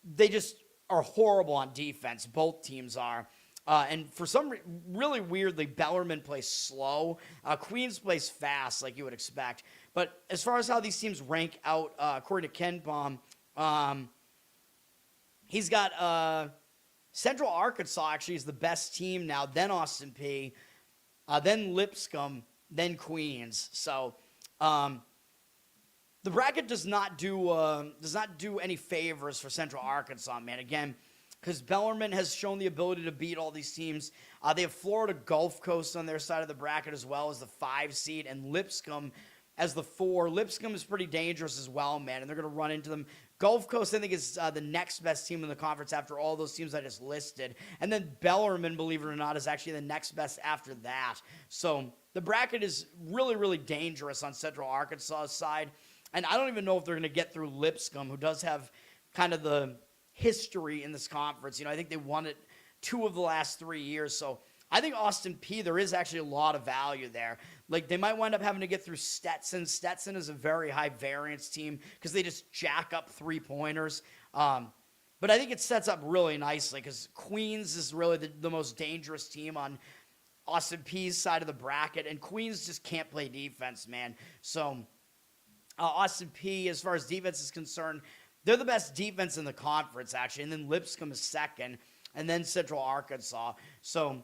A: they just are horrible on defense. Both teams are. And for some really weirdly, Bellarmine plays slow. Queens plays fast, like you would expect. But as far as how these teams rank out, according to KenPom, he's got Central Arkansas actually is the best team now, then Austin Peay, then Lipscomb, then Queens. So the bracket does not do any favors for Central Arkansas, man. Again, because Bellarmine has shown the ability to beat all these teams. They have Florida Gulf Coast on their side of the bracket as well as the 5 seed, and Lipscomb as the 4. Lipscomb is pretty dangerous as well, man, and they're going to run into them. Gulf Coast, I think, is the next best team in the conference after all those teams I just listed. And then Bellarmine, believe it or not, is actually the next best after that. So the bracket is really, really dangerous on Central Arkansas's side. And I don't even know if they're going to get through Lipscomb, who does have kind of the history in this conference. You know, I think they won it 2 of the last 3 years. So I think Austin Peay, there is actually a lot of value there. Like, they might wind up having to get through Stetson. Stetson is a very high variance team because they just jack up 3-pointers. But I think it sets up really nicely because Queens is really the most dangerous team on Austin Peay's side of the bracket, and Queens just can't play defense, man. So Austin Peay, as far as defense is concerned, they're the best defense in the conference, actually, and then Lipscomb is second, and then Central Arkansas. So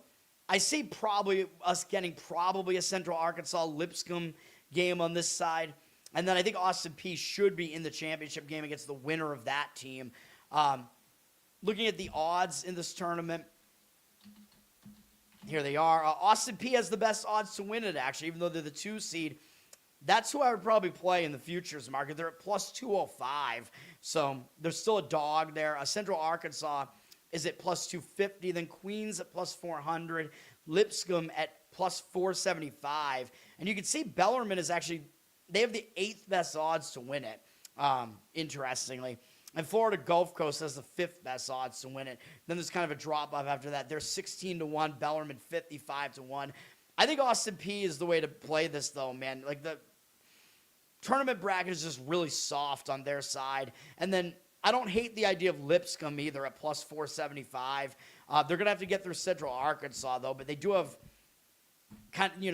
A: I see probably us getting probably a Central Arkansas Lipscomb game on this side, and then I think Austin Peay should be in the championship game against the winner of that team. Looking at the odds in this tournament, here they are. Austin Peay has the best odds to win it, actually, even though they're the 2 seed. That's who I would probably play in the futures market. They're at plus 205, so there's still a dog there. Central Arkansas is at plus 250, then Queens at plus 400, Lipscomb at plus 475. And you can see Bellarmine is actually, they have the 8th best odds to win it, interestingly. And Florida Gulf Coast has the 5th best odds to win it. Then there's kind of a drop-off after that. They're 16-1, Bellarmine 55-1. I think Austin Peay is the way to play this, though, man. Like, the tournament bracket is just really soft on their side. And then I don't hate the idea of Lipscomb either at plus 475. They're going to have to get through Central Arkansas, though, but they do have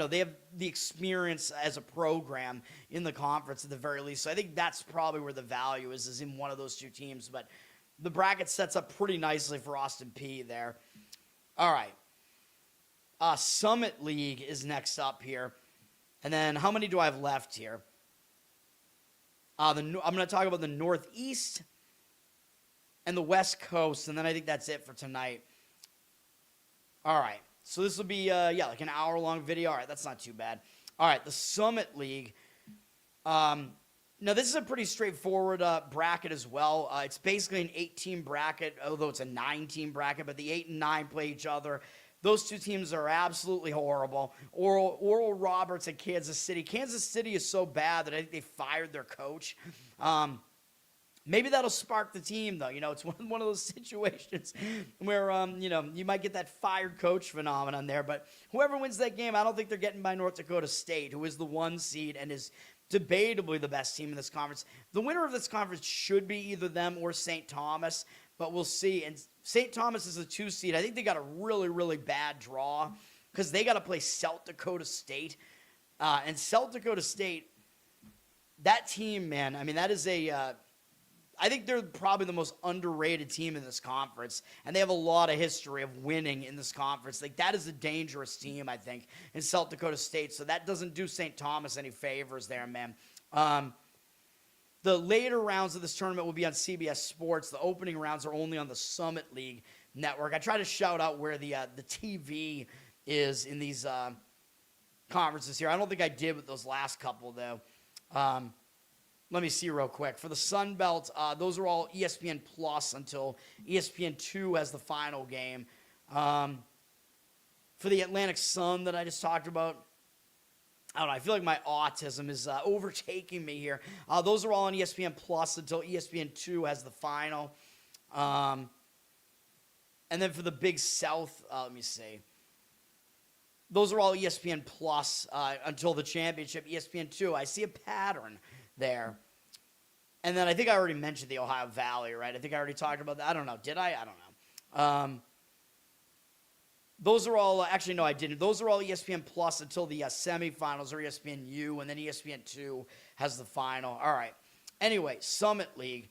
A: they have the experience as a program in the conference at the very least. So I think that's probably where the value is in one of those 2 teams. But the bracket sets up pretty nicely for Austin Peay there. All right. Summit League is next up here. And then how many do I have left here? I'm going to talk about the Northeast and the West Coast, and then I think that's it for tonight. All right. So this will be, like an hour-long video. All right, that's not too bad. All right, the Summit League. Now, this is a pretty straightforward bracket as well. It's basically an 8-team bracket, although it's a 9-team bracket, but the 8 and 9 play each other. Those 2 teams are absolutely horrible. Oral Roberts and Kansas City. Kansas City is so bad that I think they fired their coach. Maybe that'll spark the team, though. You know, it's one of those situations where, you might get that fired coach phenomenon there. But whoever wins that game, I don't think they're getting by North Dakota State, who is the 1 seed and is debatably the best team in this conference. The winner of this conference should be either them or St. Thomas. but we'll see. And St. Thomas is a 2 seed. I think they got a really, really bad draw because they got to play South Dakota State. And South Dakota State, that team, man, I mean, that is I think they're probably the most underrated team in this conference, and they have a lot of history of winning in this conference. Like, that is a dangerous team, I think, in South Dakota State, so that doesn't do St. Thomas any favors there, man. The later rounds of this tournament will be on CBS Sports. The opening rounds are only on the Summit League network. I try to shout out where the TV is in these conferences here. I don't think I did with those last couple, though. Let me see real quick. For the Sun Belt, those are all ESPN Plus until ESPN2 has the final game. For the Atlantic Sun that I just talked about, I don't know. I feel like my autism is overtaking me here. Those are all on ESPN Plus until ESPN2 has the final. And then for the Big South, let me see. Those are all ESPN Plus until the championship, ESPN2. I see a pattern there. And then I think I already mentioned the Ohio Valley, right? I think I already talked about that. I don't know. Did I? I don't know. Those are all, actually, no, I didn't. Those are all ESPN Plus until the semifinals or ESPNU, and then ESPN2 has the final. All right. Anyway, Summit League.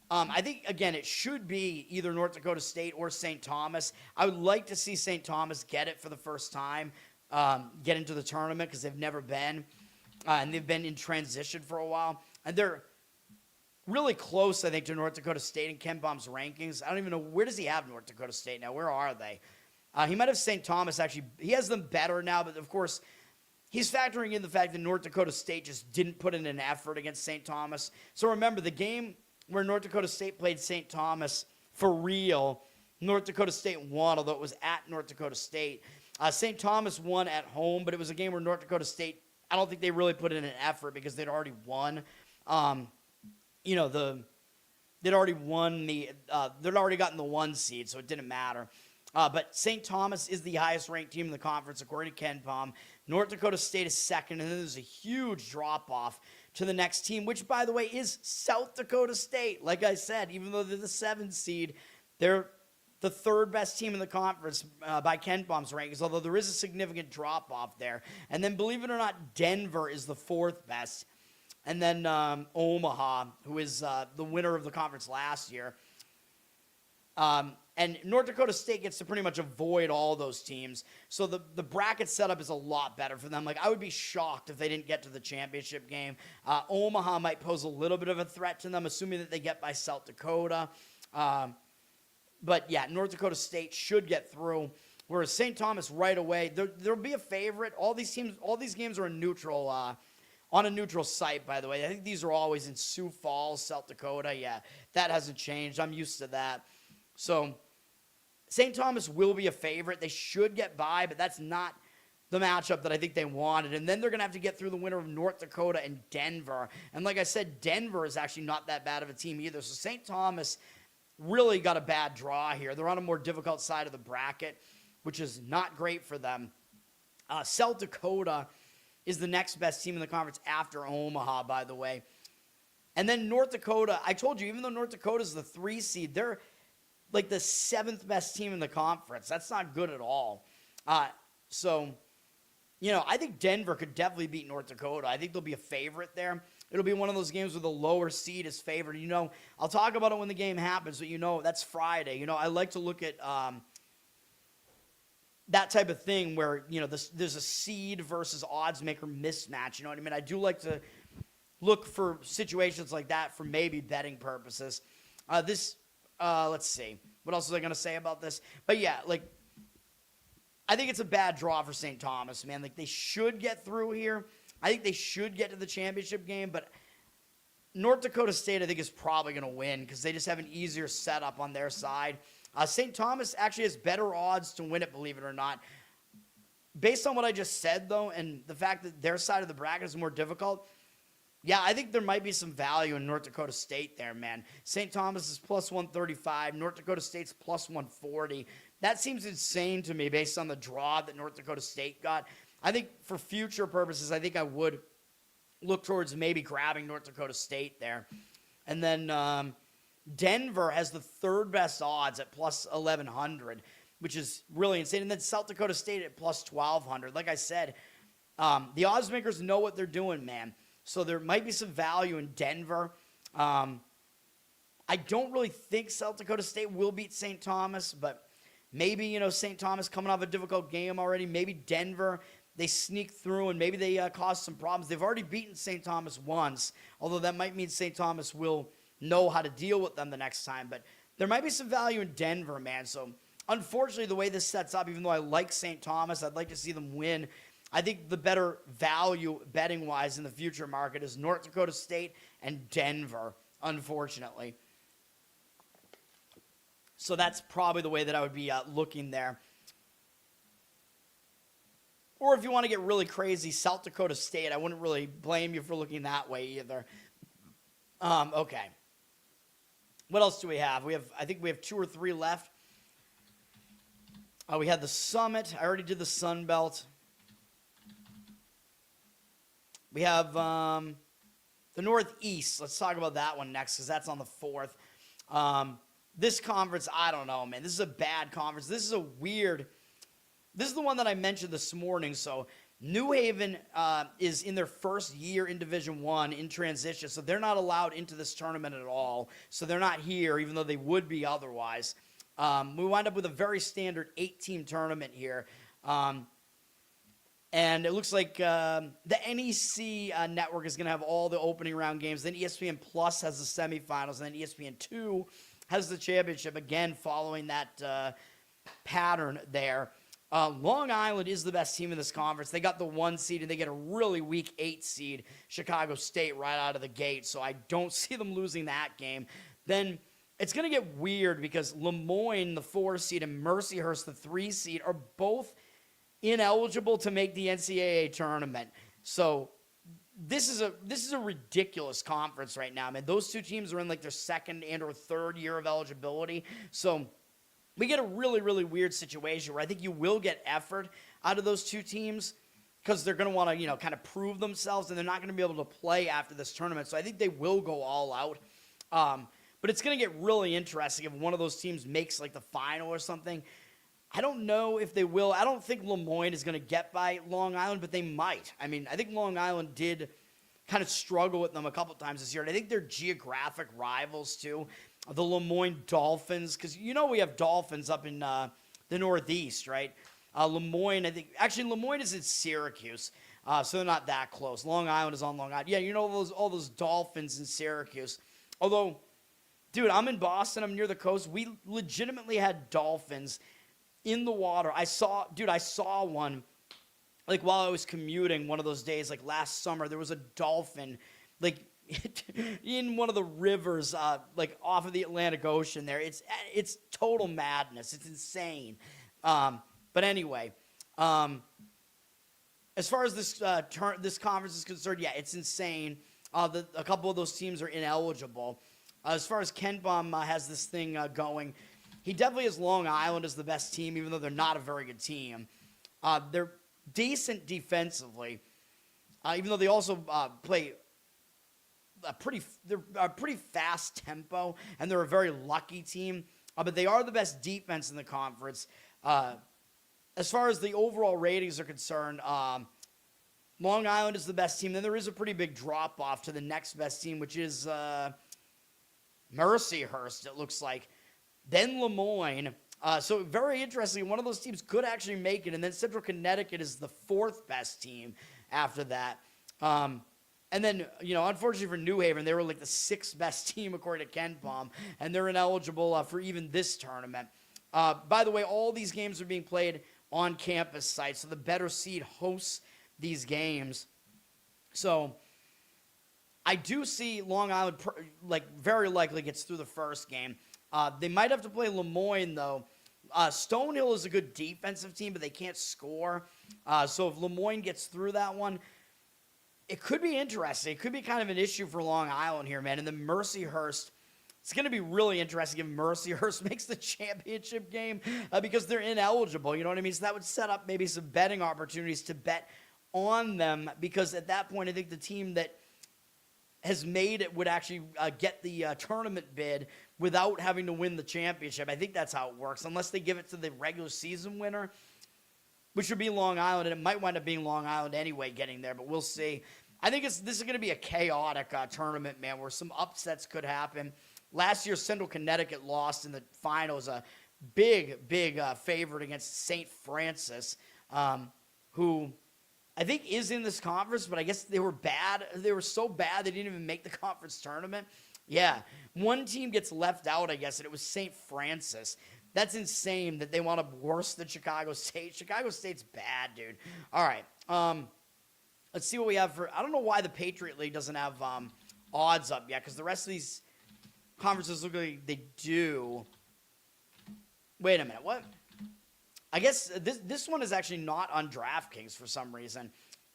A: I think, again, it should be either North Dakota State or St. Thomas. I would like to see St. Thomas get it for the first time, get into the tournament because they've never been, and they've been in transition for a while. And they're really close, I think, to North Dakota State in Ken Palm's rankings. I don't even know, where does he have North Dakota State now? Where are they? He might have St. Thomas, actually. He has them better now, but, of course, he's factoring in the fact that North Dakota State just didn't put in an effort against St. Thomas. So remember, the game where North Dakota State played St. Thomas for real, North Dakota State won, although it was at North Dakota State. St. Thomas won at home, but it was a game where North Dakota State, I don't think they really put in an effort because they'd already won. They'd already won they'd already gotten the 1 seed, so it didn't matter. But St. Thomas is the highest ranked team in the conference, according to Ken Palm. North Dakota State is second, and then there's a huge drop-off to the next team, which, by the way, is South Dakota State. Like I said, even though they're the 7th seed, they're the 3rd best team in the conference by Ken Palm's rankings, although there is a significant drop-off there. And then, believe it or not, Denver is the 4th best. And then Omaha, who is the winner of the conference last year. And North Dakota State gets to pretty much avoid all those teams. So the bracket setup is a lot better for them. Like, I would be shocked if they didn't get to the championship game. Omaha might pose a little bit of a threat to them, assuming that they get by South Dakota. But, yeah, North Dakota State should get through. Whereas St. Thomas right away, there'll be a favorite. All these games are a neutral on a neutral site, by the way. I think these are always in Sioux Falls, South Dakota. Yeah, that hasn't changed. I'm used to that. So St. Thomas will be a favorite. They should get by, but that's not the matchup that I think they wanted. And then they're going to have to get through the winner of North Dakota and Denver. And like I said, Denver is actually not that bad of a team either. So St. Thomas really got a bad draw here. They're on a more difficult side of the bracket, which is not great for them. South Dakota is the next best team in the conference after Omaha, by the way. And then North Dakota, I told you, even though North Dakota is the 3 seed, they're like the 7th best team in the conference. That's not good at all. I think Denver could definitely beat North Dakota. I think they'll be a favorite there. It'll be one of those games where the lower seed is favored. I'll talk about it when the game happens, but that's Friday. I like to look at that type of thing where, there's a seed versus odds maker mismatch. You know what I mean? I do like to look for situations like that for maybe betting purposes. Let's see. What else was I going to say about this? But yeah, I think it's a bad draw for St. Thomas, man. They should get through here. I think they should get to the championship game, but North Dakota State, I think, is probably going to win because they just have an easier setup on their side. St. Thomas actually has better odds to win it, believe it or not. Based on what I just said, though, and the fact that their side of the bracket is more difficult, yeah, I think there might be some value in North Dakota State there, man. St. Thomas is plus 135. North Dakota State's plus 140. That seems insane to me based on the draw that North Dakota State got. I think for future purposes, I think I would look towards maybe grabbing North Dakota State there. And then Denver has the third best odds at plus 1,100, which is really insane. And then South Dakota State at plus 1,200. Like I said, the odds makers know what they're doing, man. So there might be some value in Denver. I don't really think South Dakota State will beat St. Thomas, but maybe, St. Thomas coming off a difficult game already. Maybe Denver, they sneak through and maybe they cause some problems. They've already beaten St. Thomas once, although that might mean St. Thomas will know how to deal with them the next time. But there might be some value in Denver, man. So unfortunately, the way this sets up, even though I like St. Thomas, I'd like to see them win. I think the better value betting-wise in the future market is North Dakota State and Denver, unfortunately. So that's probably the way that I would be looking there. Or if you want to get really crazy, South Dakota State. I wouldn't really blame you for looking that way either. Okay. What else do we have? I think we have 2 or 3 left. We had the Summit. I already did the Sun Belt. We have the Northeast. Let's talk about that one next because that's on the 4th. This conference, I don't know, man. This is a bad conference. This is the one that I mentioned this morning. So New Haven is in their first year in Division I in transition, so they're not allowed into this tournament at all. So they're not here, even though they would be otherwise. We wind up with a very standard 8-team tournament here. And it looks like the NEC network is going to have all the opening round games. Then ESPN Plus has the semifinals, and then ESPN 2 has the championship, again, following that pattern there. Long Island is the best team in this conference. They got the 1 seed, and they get a really weak 8 seed, Chicago State, right out of the gate. So I don't see them losing that game. Then it's going to get weird because Lemoyne, the 4 seed, and Mercyhurst, the 3 seed, are both ineligible to make the NCAA tournament. So this is a ridiculous conference right now, man. Those 2 teams are in like their second and or third year of eligibility. So we get a really, really weird situation where I think you will get effort out of those 2 teams because they're going to want to, kind of prove themselves, and they're not going to be able to play after this tournament. So I think they will go all out. But it's going to get really interesting if one of those teams makes like the final or something. I don't know if they will. I don't think Lemoyne is going to get by Long Island, but they might. I mean, I think Long Island did kind of struggle with them a couple times this year, and I think they're geographic rivals too. The Lemoyne Dolphins, because we have Dolphins up in the Northeast, right? Lemoyne, I think, actually Lemoyne is in Syracuse, so they're not that close. Long Island is on Long Island. Yeah, all those Dolphins in Syracuse. Although, dude, I'm in Boston. I'm near the coast. We legitimately had dolphins in the water. I saw one, like, while I was commuting one of those days, like, last summer. There was a dolphin, like, in one of the rivers, like, off of the Atlantic Ocean there. It's total madness. It's insane. But anyway, as far as this conference is concerned, yeah, it's insane. A couple of those teams are ineligible. As far as KenPom has this thing going, he definitely has Long Island as the best team, even though they're not a very good team. They're decent defensively, even though they also play a pretty fast tempo, and they're a very lucky team. But they are the best defense in the conference. As far as the overall ratings are concerned, Long Island is the best team. Then there is a pretty big drop-off to the next best team, which is Mercyhurst, it looks like. Then Lemoyne. So very interesting. One of those teams could actually make it. And then Central Connecticut is the 4th best team after that. And then, unfortunately for New Haven, they were like the 6th best team according to KenPom. And they're ineligible for even this tournament. By the way, all these games are being played on campus sites. So the better seed hosts these games. So I do see Long Island very likely gets through the first game. They might have to play Lemoyne, though. Stonehill is a good defensive team, but they can't score. So if Lemoyne gets through that one, it could be interesting. It could be kind of an issue for Long Island here, man. And then Mercyhurst, it's going to be really interesting if Mercyhurst makes the championship game because they're ineligible. You know what I mean? So that would set up maybe some betting opportunities to bet on them because at that point, I think the team that has made it would actually get the tournament bid without having to win the championship. I think that's how it works, unless they give it to the regular season winner, which would be Long Island, and it might wind up being Long Island anyway getting there, but we'll see. I think this is going to be a chaotic tournament, man, where some upsets could happen. Last year, Central Connecticut lost in the finals, a big favorite against St. Francis, who I think is in this conference, but I guess they were bad. They were so bad they didn't even make the conference tournament. Yeah, one team gets left out, I guess, and it was St. Francis. That's insane that they want to worse than Chicago State. Chicago State's bad, dude. All right. Let's see what we have for... I don't know why the Patriot League doesn't have odds up yet, because the rest of these conferences look like they do. Wait a minute. What? I guess this one is actually not on DraftKings for some reason.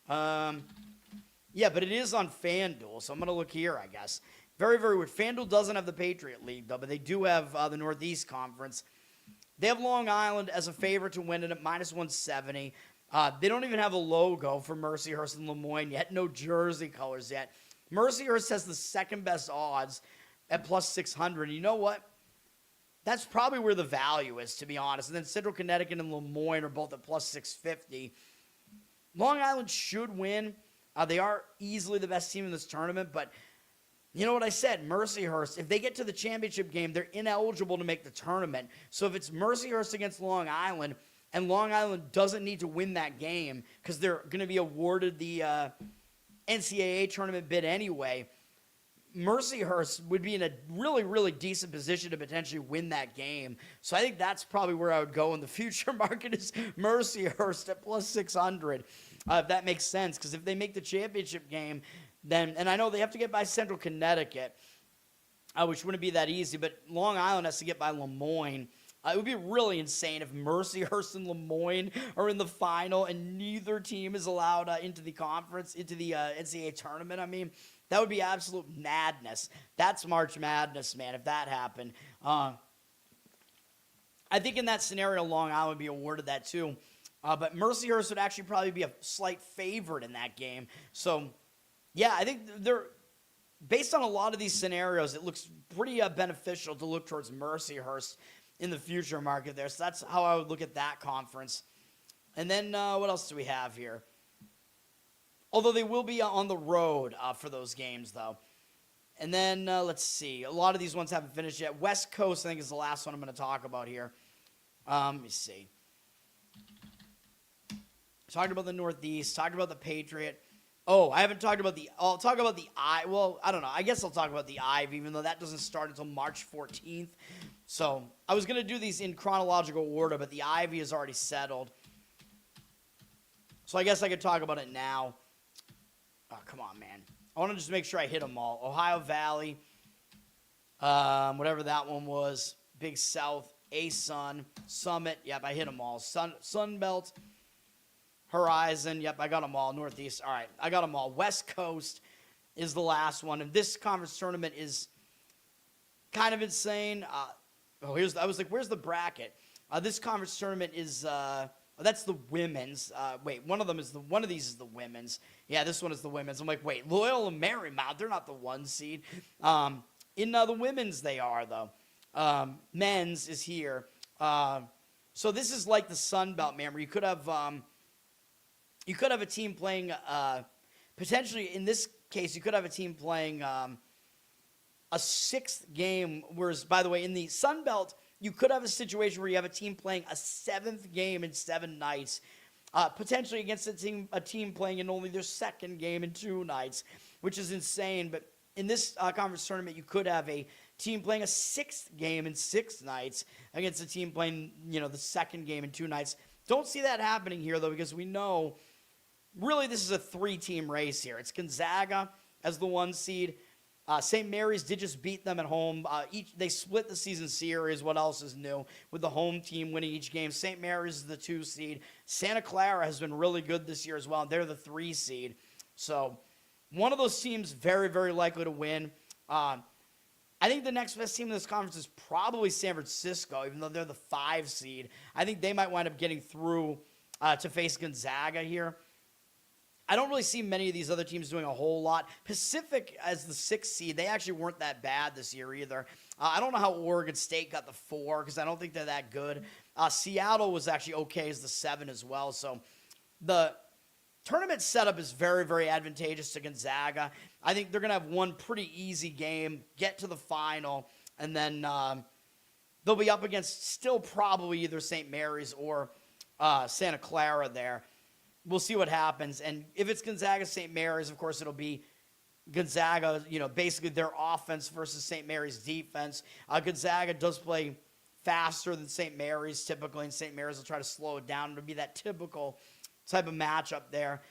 A: Yeah, but it is on FanDuel, so I'm going to look here, I guess. Very, very weird. FanDuel doesn't have the Patriot League, though, but they do have the Northeast Conference. They have Long Island as a favorite to win it at -170. They don't even have a logo for Mercyhurst and Lemoyne yet. No jersey colors yet. Mercyhurst has the second best odds at +600. You know what? That's probably where the value is, to be honest. And then Central Connecticut and Lemoyne are both at +650. Long Island should win. They are easily the best team in this tournament, but you know what I said? Mercyhurst, if they get to the championship game, they're ineligible to make the tournament. So if it's Mercyhurst against Long Island, and Long Island doesn't need to win that game because they're going to be awarded the NCAA tournament bid anyway, Mercyhurst would be in a really, really decent position to potentially win that game. So I think that's probably where I would go in the future market is Mercyhurst at +600, if that makes sense. Because if they make the championship game, then, and I know they have to get by Central Connecticut, which wouldn't be that easy, but Long Island has to get by Lemoyne. It would be really insane if Mercyhurst and Lemoyne are in the final and neither team is allowed into the conference, into the NCAA tournament. I mean, that would be absolute madness. That's March Madness, man, if that happened. I think in that scenario, Long Island would be awarded that too. But Mercyhurst would actually probably be a slight favorite in that game. So, yeah, I think they're... Based on a lot of these scenarios, it looks pretty beneficial to look towards Mercyhurst in the future market there. So that's how I would look at that conference. And then what else do we have here? Although they will be on the road for those games, though. And then let's see. A lot of these ones haven't finished yet. West Coast, I think, is the last one I'm going to talk about here. Let me see. Talked about the Northeast. Talked about the Patriot. Oh, I haven't talked about the... I'll talk about the I... Well, I don't know. I guess I'll talk about the Ivy, even though that doesn't start until March 14th. So, I was going to do these in chronological order, but the Ivy is already settled. So, I guess I could talk about it now. Oh, come on, man. I want to just make sure I hit them all. Ohio Valley. Whatever that one was. Big South. A-Sun. Summit. Yep, I hit them all. Sunbelt. Horizon, yep, I got them all. Northeast, all right, I got them all. West Coast is the last one, and this conference tournament is kind of insane. I was like, where's the bracket? This conference tournament is, that's the women's. Wait, one of these is the women's. Yeah, this one is the women's. I'm like, wait, Loyola Marymount, they're not the one seed. In the women's, they are though. Men's is here. So this is like the Sun Belt, man, where you could have. You could have a team playing, potentially, in this case, you could have a team playing a sixth game, whereas, by the way, in the Sun Belt, you could have a situation where you have a team playing a seventh game in 7 nights, potentially against a team playing in only their second game in 2 nights, which is insane. But in this conference tournament, you could have a team playing a 6th game in 6 nights against a team playing, the second game in 2 nights. Don't see that happening here, though, because we know... Really, this is a 3-team race here. It's Gonzaga as the 1 seed. St. Mary's did just beat them at home. They split the season series. What else is new? With the home team winning each game. St. Mary's is the 2 seed. Santa Clara has been really good this year as well. They're the 3 seed. So, one of those teams very, very likely to win. I think the next best team in this conference is probably San Francisco, even though they're the 5 seed. I think they might wind up getting through to face Gonzaga here. I don't really see many of these other teams doing a whole lot. Pacific, as the 6th seed, they actually weren't that bad this year either. I don't know how Oregon State got the 4 because I don't think they're that good. Seattle was actually okay as the 7 as well. So the tournament setup is very, very advantageous to Gonzaga. I think they're going to have one pretty easy game, get to the final, and then they'll be up against still probably either St. Mary's or Santa Clara there. We'll see what happens. And if it's Gonzaga, St. Mary's, of course, it'll be Gonzaga, basically their offense versus St. Mary's defense. Gonzaga does play faster than St. Mary's typically, and St. Mary's will try to slow it down. It'll be that typical type of matchup there.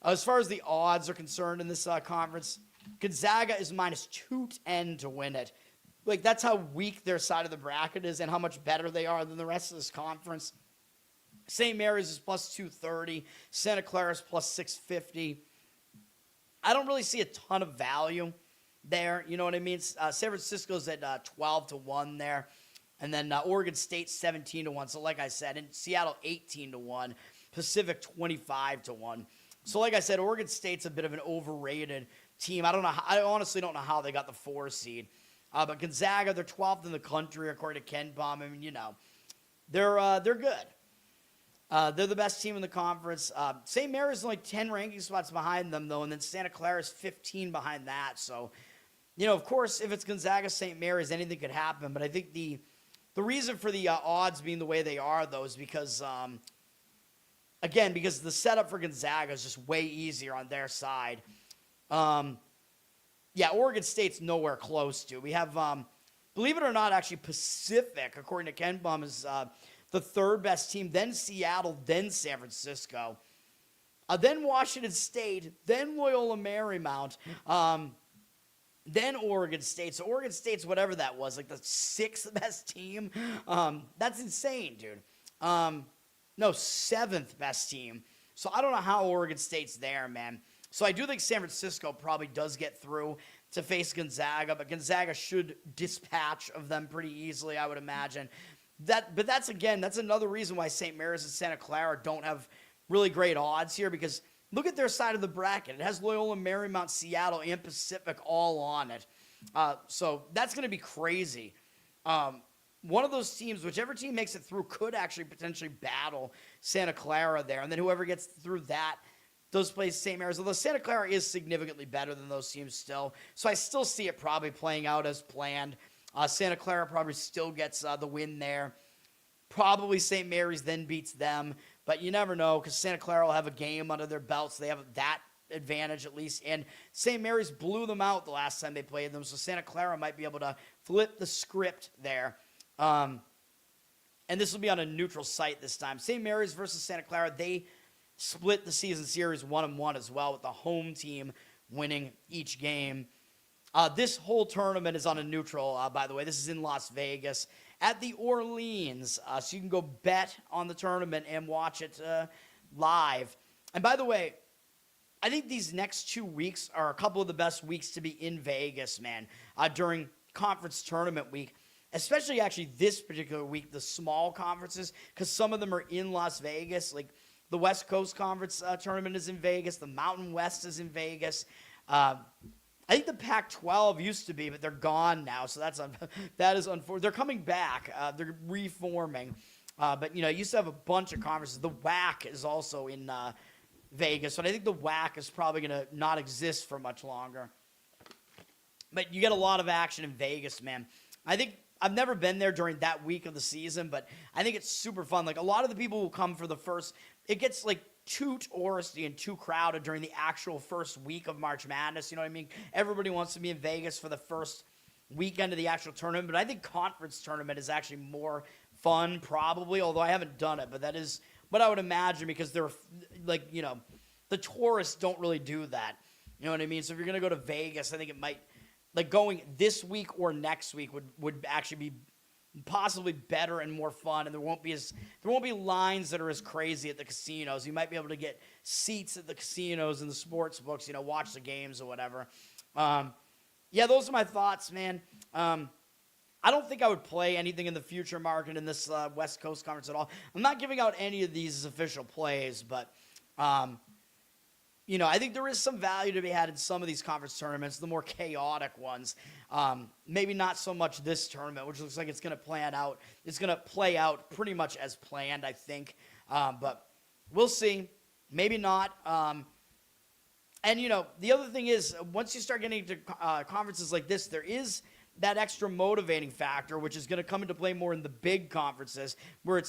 A: As far as the odds are concerned in this conference, Gonzaga is minus 210 to win it. Like, that's how weak their side of the bracket is and how much better they are than the rest of this conference. St. Mary's is plus 230. Santa Clara is plus 650. I don't really see a ton of value there. You know what I mean? San Francisco's at 12 to 1 there. And then Oregon State 17 to 1. So like I said, in Seattle 18 to 1. Pacific 25 to 1. So like I said, Oregon State's a bit of an overrated team. I honestly don't know how they got the 4 seed. But Gonzaga, they're 12th in the country according to KenPom. I mean, they're good. They're the best team in the conference. St. Mary's is only 10 ranking spots behind them, though, and then Santa Clara is 15 behind that. So, of course, if it's Gonzaga, St. Mary's, anything could happen. But I think the reason for the odds being the way they are, though, is because, because the setup for Gonzaga is just way easier on their side. Oregon State's nowhere close to. We have, believe it or not, actually Pacific, according to KenPom, is the 3rd best team, then Seattle, then San Francisco, then Washington State, then Loyola Marymount, then Oregon State. So Oregon State's whatever that was, like the 6th best team. That's insane, dude. No, 7th best team. So I don't know how Oregon State's there, man. So I do think San Francisco probably does get through to face Gonzaga, but Gonzaga should dispatch of them pretty easily, I would imagine. But that's another reason why St. Mary's and Santa Clara don't have really great odds here, because look at their side of the bracket. It has Loyola Marymount, Seattle, and Pacific all on it. So that's going to be crazy. One of those teams, whichever team makes it through, could actually potentially battle Santa Clara there. And then whoever gets through that does play St. Mary's. Although Santa Clara is significantly better than those teams still. So I still see it probably playing out as planned. Santa Clara probably still gets the win there. Probably St. Mary's then beats them. But you never know, because Santa Clara will have a game under their belts. They have that advantage at least. And St. Mary's blew them out the last time they played them. So Santa Clara might be able to flip the script there. And this will be on a neutral site this time. St. Mary's versus Santa Clara, they split the season series 1-1 as well, with the home team winning each game. This whole tournament is on a neutral, by the way. This is in Las Vegas at the Orleans. So you can go bet on the tournament and watch it live. And by the way, I think these next 2 weeks are a couple of the best weeks to be in Vegas, man, during conference tournament week. Especially actually this particular week, the small conferences, because some of them are in Las Vegas. Like the West Coast Conference tournament is in Vegas. The Mountain West is in Vegas. I think the Pac-12 used to be, but they're gone now. So that is unfortunate. They're coming back. They're reforming. But, you used to have a bunch of conferences. The WAC is also in Vegas. But I think the WAC is probably going to not exist for much longer. But you get a lot of action in Vegas, man. I think I've never been there during that week of the season, but I think it's super fun. Like, a lot of the people who come for the first, it gets like too touristy and too crowded during the actual first week of March Madness. You know what I mean? Everybody wants to be in Vegas for the first weekend of the actual tournament, but I think conference tournament is actually more fun, probably, although I haven't done it, but that is what I would imagine, because they're like, the tourists don't really do that. You know what I mean? So if you're going to go to Vegas, I think it might, like, going this week or next week would actually be possibly better and more fun, and there won't be lines that are as crazy at the casinos. You might be able to get seats at the casinos and the sports books, watch the games or whatever. Those are my thoughts, man. I don't think I would play anything in the future market in this West Coast Conference at all. I'm not giving out any of these as official plays, but I think there is some value to be had in some of these conference tournaments, the more chaotic ones. Maybe not so much this tournament, which looks like it's going to plan out. It's going to play out pretty much as planned, I think. But we'll see. Maybe not. And, the other thing is, once you start getting to conferences like this, there is that extra motivating factor, which is going to come into play more in the big conferences, where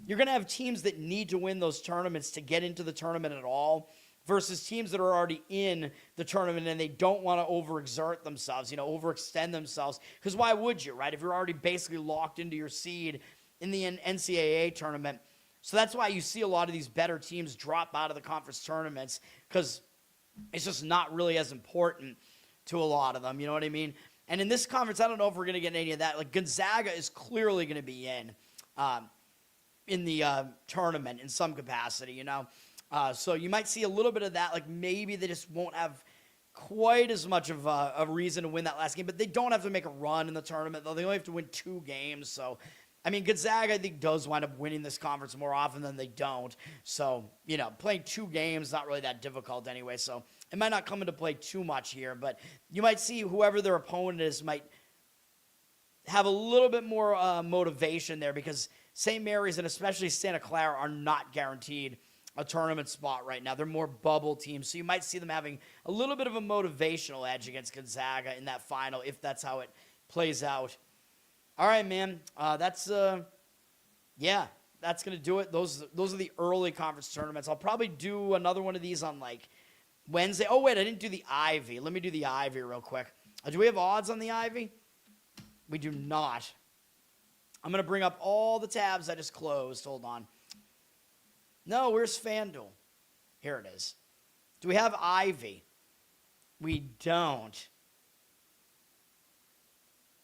A: you're going to have teams that need to win those tournaments to get into the tournament at all, versus teams that are already in the tournament and they don't want to overexert themselves, overextend themselves. Because why would you, right? If you're already basically locked into your seed in the NCAA tournament. So that's why you see a lot of these better teams drop out of the conference tournaments, because it's just not really as important to a lot of them. You know what I mean? And in this conference, I don't know if we're going to get any of that. Like, Gonzaga is clearly going to be in the tournament in some capacity, So you might see a little bit of that. Like, maybe they just won't have quite as much of a reason to win that last game. But they don't have to make a run in the tournament, though. They only have to win 2 games. So, I mean, Gonzaga, I think, does wind up winning this conference more often than they don't. So, playing 2 games, not really that difficult anyway. So it might not come into play too much here. But you might see whoever their opponent is might have a little bit more motivation there, because St. Mary's and especially Santa Clara are not guaranteed a tournament spot right now. They're more bubble teams, so you might see them having a little bit of a motivational edge against Gonzaga in that final, if that's how it plays out. All right, man. That's going to do it. Those are the early conference tournaments. I'll probably do another one of these on, like, Wednesday. Oh, wait, I didn't do the Ivy. Let me do the Ivy real quick. Do we have odds on the Ivy? We do not. I'm going to bring up all the tabs I just closed. Hold on. No, where's FanDuel? Here it is. Do we have Ivy? We don't.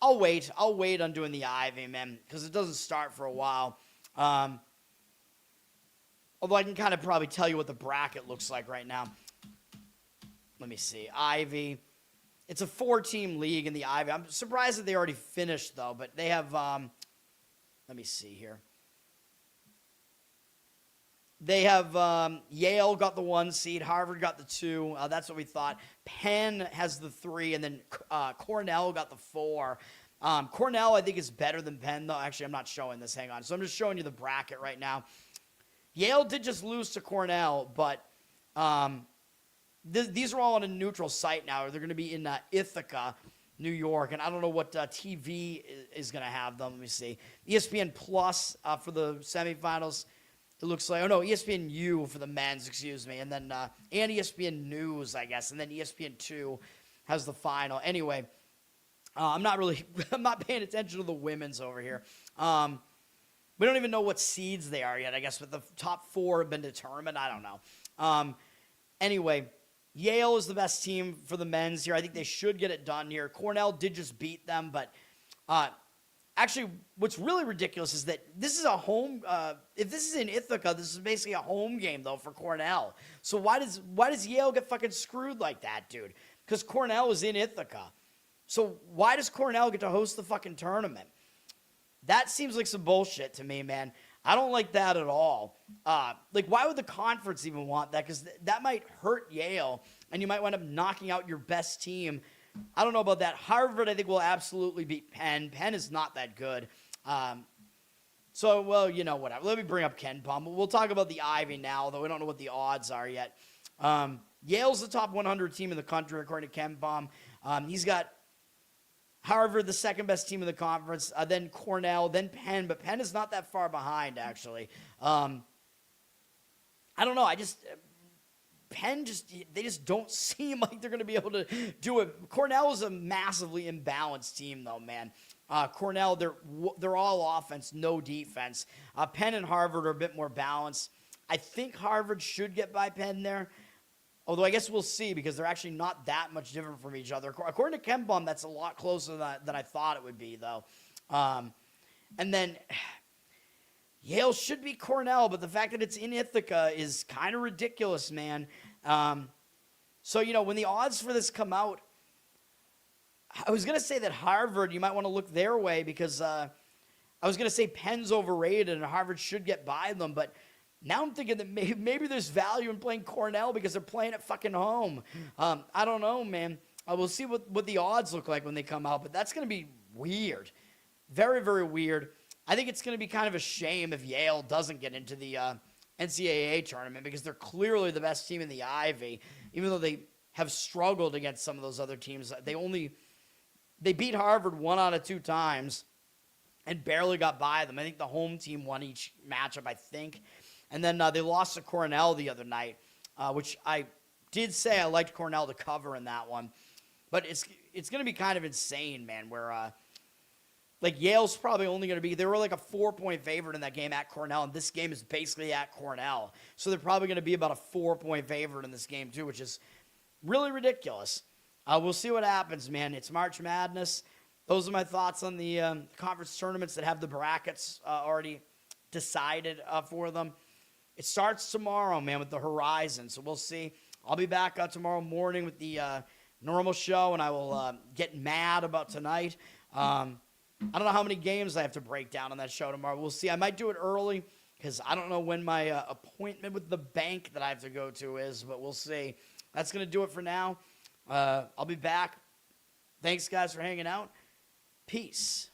A: I'll wait. I'll wait on doing the Ivy, man, because it doesn't start for a while. Although I can kind of probably tell you what the bracket looks like right now. Let me see. Ivy. It's a 4-team league in the Ivy. I'm surprised that they already finished, though, but they have... let me see here. They have Yale got the 1 seed, Harvard got the 2. That's what we thought. Penn has the 3, and then Cornell got the 4. Cornell, I think, is better than Penn, though. Actually, I'm not showing this. Hang on. So I'm just showing you the bracket right now. Yale did just lose to Cornell, but these are all on a neutral site now. They're going to be in Ithaca, New York, and I don't know what TV is going to have them. Let me see. ESPN Plus for the semifinals. It looks like, ESPNU for the men's, excuse me, and then and ESPN News, I guess, and then ESPN2 has the final. Anyway, I'm not paying attention to the women's over here. We don't even know what seeds they are yet, I guess, but the top 4 have been determined. I don't know. Anyway, Yale is the best team for the men's here. I think they should get it done here. Cornell did just beat them, but actually, what's really ridiculous is that this is a home. If this is in Ithaca, this is basically a home game, though, for Cornell. So why does Yale get fucking screwed like that, dude? Because Cornell is in Ithaca. So why does Cornell get to host the fucking tournament? That seems like some bullshit to me, man. I don't like that at all. Why would the conference even want that? Because that might hurt Yale, and you might wind up knocking out your best team. I don't know about that. Harvard, I think, will absolutely beat Penn. Penn is not that good. Whatever. Let me bring up KenPom. We'll talk about the Ivy now, though we don't know what the odds are yet. Yale's the top 100 team in the country, according to KenPom. He's got Harvard, the second best team in the conference, then Cornell, then Penn, but Penn is not that far behind, actually. I don't know. Penn they just don't seem like they're going to be able to do it. Cornell is a massively imbalanced team, though, man. Cornell, they're all offense, no defense. Penn and Harvard are a bit more balanced. I think Harvard should get by Penn there. Although I guess we'll see, because they're actually not that much different from each other. According to KenPom, that's a lot closer than I thought it would be, though. And then Yale should be Cornell, but the fact that it's in Ithaca is kind of ridiculous, man. So, when the odds for this come out, I was going to say that Harvard, you might want to look their way, because I was going to say Penn's overrated and Harvard should get by them, but Now I'm thinking that maybe there's value in playing Cornell because they're playing at fucking home. I don't know, man. We'll see what the odds look like when they come out, but that's going to be weird. Very, very weird. I think it's going to be kind of a shame if Yale doesn't get into the NCAA tournament because they're clearly the best team in the Ivy, even though they have struggled against some of those other teams. They beat Harvard 1 out of 2 times and barely got by them. I think the home team won each matchup, I think. And then they lost to Cornell the other night, which I did say I liked Cornell to cover in that one. But it's going to be kind of insane, man, where like Yale's probably only going to be, they were like a 4-point favorite in that game at Cornell, and this game is basically at Cornell. So they're probably going to be about a 4-point favorite in this game too, which is really ridiculous. We'll see what happens, man. It's March Madness. Those are my thoughts on the conference tournaments that have the brackets already decided for them. It starts tomorrow, man, with the Horizon, so we'll see. I'll be back tomorrow morning with the normal show, and I will get mad about tonight. I don't know how many games I have to break down on that show tomorrow. We'll see. I might do it early because I don't know when my appointment with the bank that I have to go to is, but we'll see. That's going to do it for now. I'll be back. Thanks, guys, for hanging out. Peace.